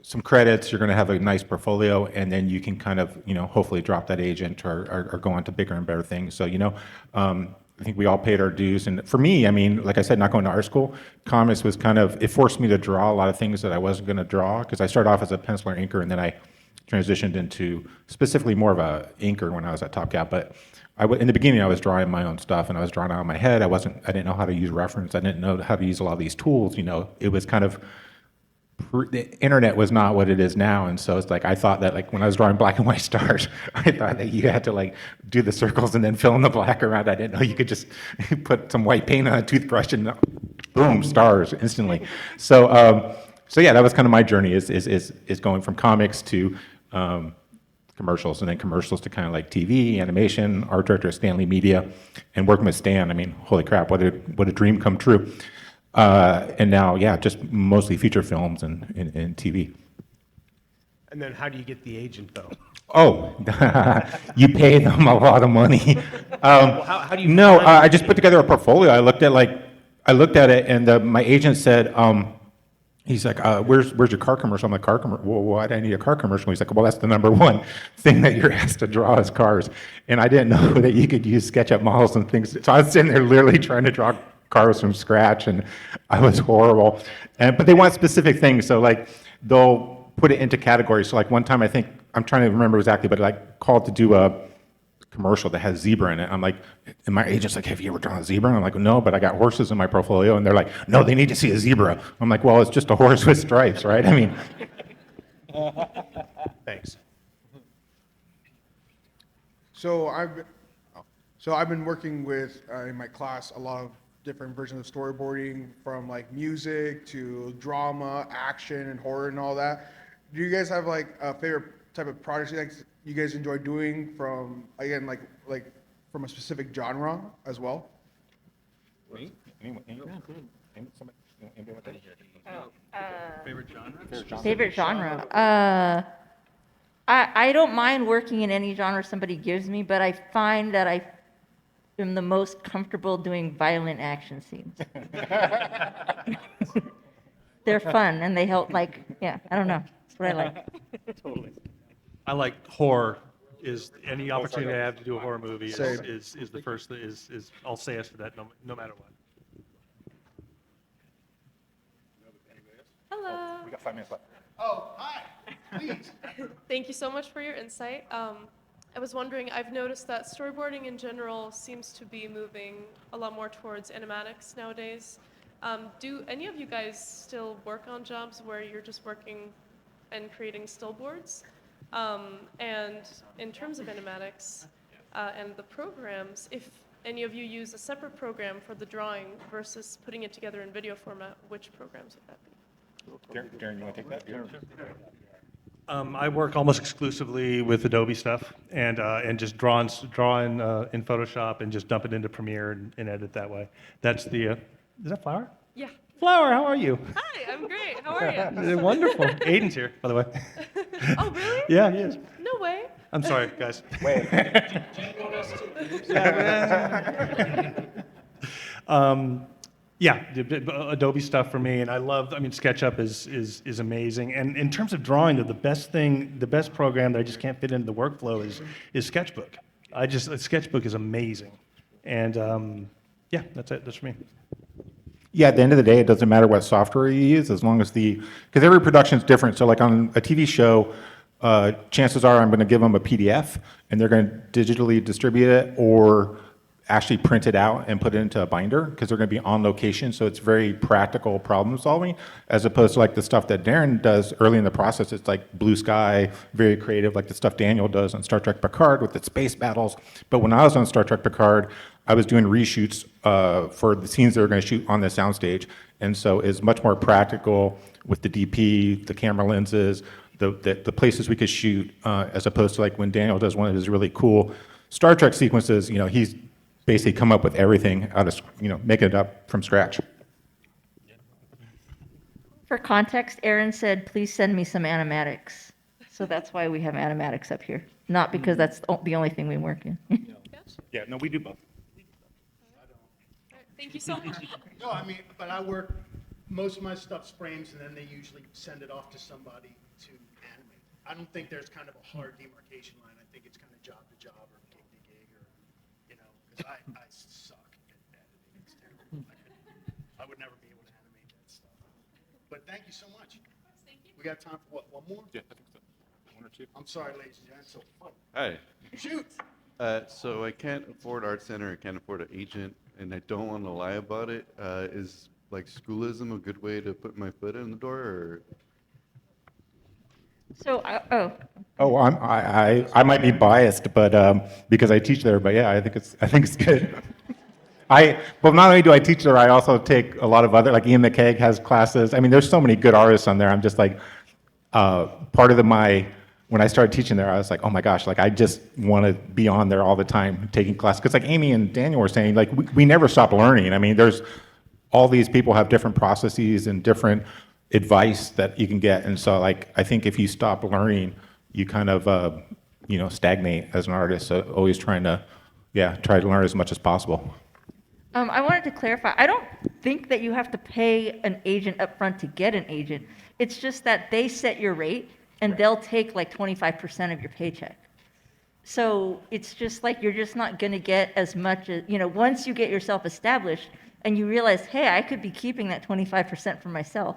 some credits, you're going to have a nice portfolio, and then you can kind of, hopefully drop that agent or go on to bigger and better things. So, I think we all paid our dues. And for me, I mean, like I said, not going to art school, comics was it forced me to draw a lot of things that I wasn't going to draw, because I started off as a penciler inker, and then I transitioned into specifically more of a inker when I was at Top Cat. But in the beginning, I was drawing my own stuff, and I was drawing out of my head. I didn't know how to use reference. I didn't know how to use a lot of these tools. It was kind of, the internet was not what it is now, and so it's like I thought that when I was drawing black and white stars, I thought that you had to do the circles and then fill in the black around. I didn't know you could just put some white paint on a toothbrush and boom, stars instantly. So yeah, that was kind of my journey is going from comics to commercials, and then commercials to kind of like TV, animation, art director at Stanley Media, and working with Stan. I mean, holy crap, what a dream come true. And now, yeah, just mostly feature films and TV. And then how do you get the agent, though? Oh, you pay them a lot of money. Well, how do you? No, I just put together a portfolio. I looked at it, and my agent said, He's like, where's your car commercial? I'm like, car commercial? Well, why do I need a car commercial? He's like, well, that's the number one thing that you're asked to draw is cars. And I didn't know that you could use SketchUp models and things. So I was sitting there literally trying to draw cars from scratch, and I was horrible. But they want specific things, so like they'll put it into categories. So like one time, I think, I'm trying to remember exactly, but like called to do a commercial that has zebra in it. I'm like, and my agent's like, have you ever drawn a zebra? And I'm like, no, but I got horses in my portfolio. And they're like, no, they need to see a zebra. I'm like, well, it's just a horse with stripes, right? I mean, Thanks. So I've been working with in my class a lot of different versions of storyboarding, from like music to drama, action, and horror and all that. Do you guys have like a favorite type of projects you guys enjoy doing from, again, like from a specific genre as well? Favorite genre? I don't mind working in any genre somebody gives me, but I find that I am the most comfortable doing violent action scenes. They're fun and they help, like, yeah, I don't know. That's what I like. Totally. I like horror. Is any opportunity I have to do a horror movie Same. is the first is I'll say yes for that no matter what. Hello. we got 5 minutes left. Oh, hi, please. Thank you so much for your insight. I was wondering, I've noticed that storyboarding in general seems to be moving a lot more towards animatics nowadays. Do any of you guys still work on jobs where you're just working and creating stillboards? And in terms of animatics and the programs, if any of you use a separate program for the drawing versus putting it together in video format, which programs would that be? Darrin, you want to take that? I work almost exclusively with Adobe stuff and just draw in Photoshop and just dump it into Premiere and edit that way. That's the is that Flower? Yeah. Flower, how are you? Hi, I'm great. How are you? Wonderful. Aiden's here, by the way. Oh, really? Yeah, he is. No way. I'm sorry, guys. Yeah, Adobe stuff for me, and I mean, SketchUp is amazing. And in terms of drawing, the best program that I just can't fit into the workflow is Sketchbook. Sketchbook is amazing. And yeah, that's it. That's for me. Yeah, at the end of the day, it doesn't matter what software you use, as long as because every production is different. So like on a TV show, chances are I'm going to give them a PDF, and they're going to digitally distribute it or actually print it out and put it into a binder, because they're going to be on location. So it's very practical problem solving, as opposed to like the stuff that Darrin does early in the process. It's like blue sky, very creative, like the stuff Daniel does on Star Trek Picard with the space battles. But when I was on Star Trek Picard, I was doing reshoots for the scenes they were going to shoot on the soundstage. And so it's much more practical with the DP, the camera lenses, the places we could shoot, as opposed to like when Daniel does one of his really cool Star Trek sequences, he's basically come up with everything out of, make it up from scratch. For context, Aaron said, please send me some animatics. So that's why we have animatics up here, not because that's the only thing we work in. Yeah, no, we do both. Thank you so much. No, I mean, but I work, most of my stuff's frames, and then they usually send it off to somebody to animate. I don't think there's kind of a hard demarcation line. I think it's kind of job to job or gig to gig, or, because I suck at editing. It's terrible. I would never be able to animate that stuff. But thank you so much. Thank you. We got time for what, one more? Yeah, I think so. 1 or 2. I'm sorry, ladies and gentlemen, it's so fun. Hi. Shoot. So I can't afford Art Center, I can't afford an agent, and I don't want to lie about it. Is like schoolism a good way to put my foot in the door, or? So, Oh, I might be biased, but because I teach there, but yeah, I think it's good. Well, not only do I teach there, I also take a lot of other, like Ian McKeag has classes. I mean, there's so many good artists on there. I'm just like, part of when I started teaching there, I was like, oh my gosh, like I just want to be on there all the time taking classes. Because like Amy and Daniel were saying, like we never stop learning. I mean, there's all these people have different processes and different advice that you can get. And so like, I think if you stop learning, you kind of, stagnate as an artist. So always try to learn as much as possible. I wanted to clarify, I don't think that you have to pay an agent upfront to get an agent. It's just that they set your rate and they'll take like 25% of your paycheck. So it's just like you're just not going to get as much as, once you get yourself established and you realize, hey, I could be keeping that 25% for myself.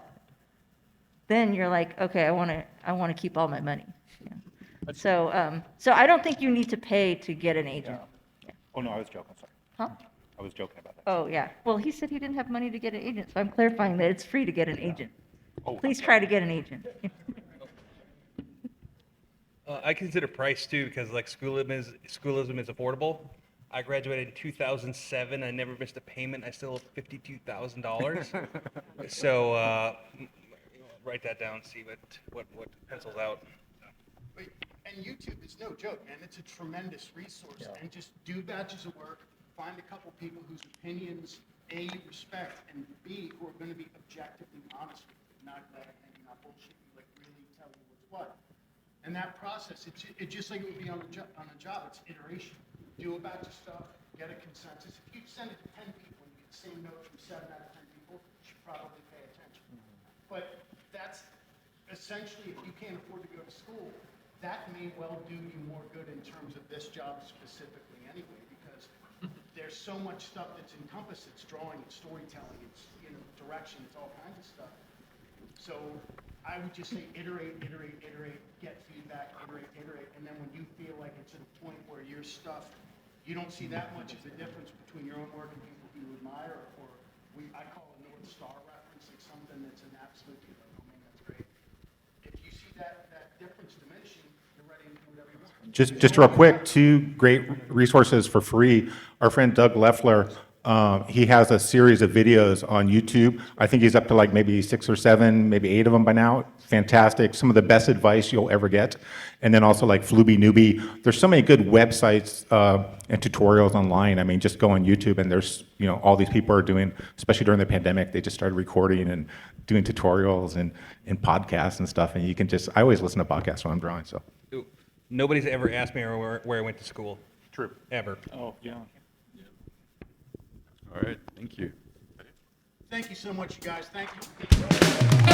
Then you're like, okay, I want to keep all my money. Yeah. So I don't think you need to pay to get an agent. Oh, no, I was joking, sorry. Huh? I was joking about that. Oh, yeah. Well, he said he didn't have money to get an agent, so I'm clarifying that it's free to get an agent. Oh, Please try to get an agent. I consider price too, because like schoolism is affordable. I graduated in 2007. I never missed a payment. I still have $52,000. So write that down. See what pencils out. And YouTube is no joke, man. It's a tremendous resource. And just do batches of work, find a couple people whose opinions, A, you respect, and B, who are going to be objectively honest with you, not bullshit you, like really tell you what's what. And that process, it's just like it would be on a job. It's iteration. Do a batch of stuff, get a consensus. If you send it to 10 people and you get the same note from 7 out of 10 people, you should probably pay attention. But that's essentially, if you can't afford to go to school, that may well do you more good in terms of this job specifically anyway, because there's so much stuff that's encompassed. It's drawing, it's storytelling, it's direction, it's all kinds of stuff. So I would just say iterate, get feedback, iterate, and then when you feel like it's at a point where your stuff, you don't see that much of a difference between your own work and people who you admire, or I call it North Star reference, like something that's an absolute, oh man, that's great. If you see that difference diminishing, you're ready to do whatever you want. Just real quick, 2 great resources for free. Our friend Doug Leffler, he has a series of videos on YouTube. I think he's up to like maybe 6 or 7, maybe 8 of them by now. Fantastic. Some of the best advice you'll ever get. And then also like Flooby Newbie. There's so many good websites and tutorials online. I mean, just go on YouTube and there's, all these people are doing, especially during the pandemic, they just started recording and doing tutorials and podcasts and stuff. And you can I always listen to podcasts when I'm drawing, so. Nobody's ever asked me where I went to school. True. Ever. Oh, yeah. All right, thank you. Thank you so much, you guys. Thank you.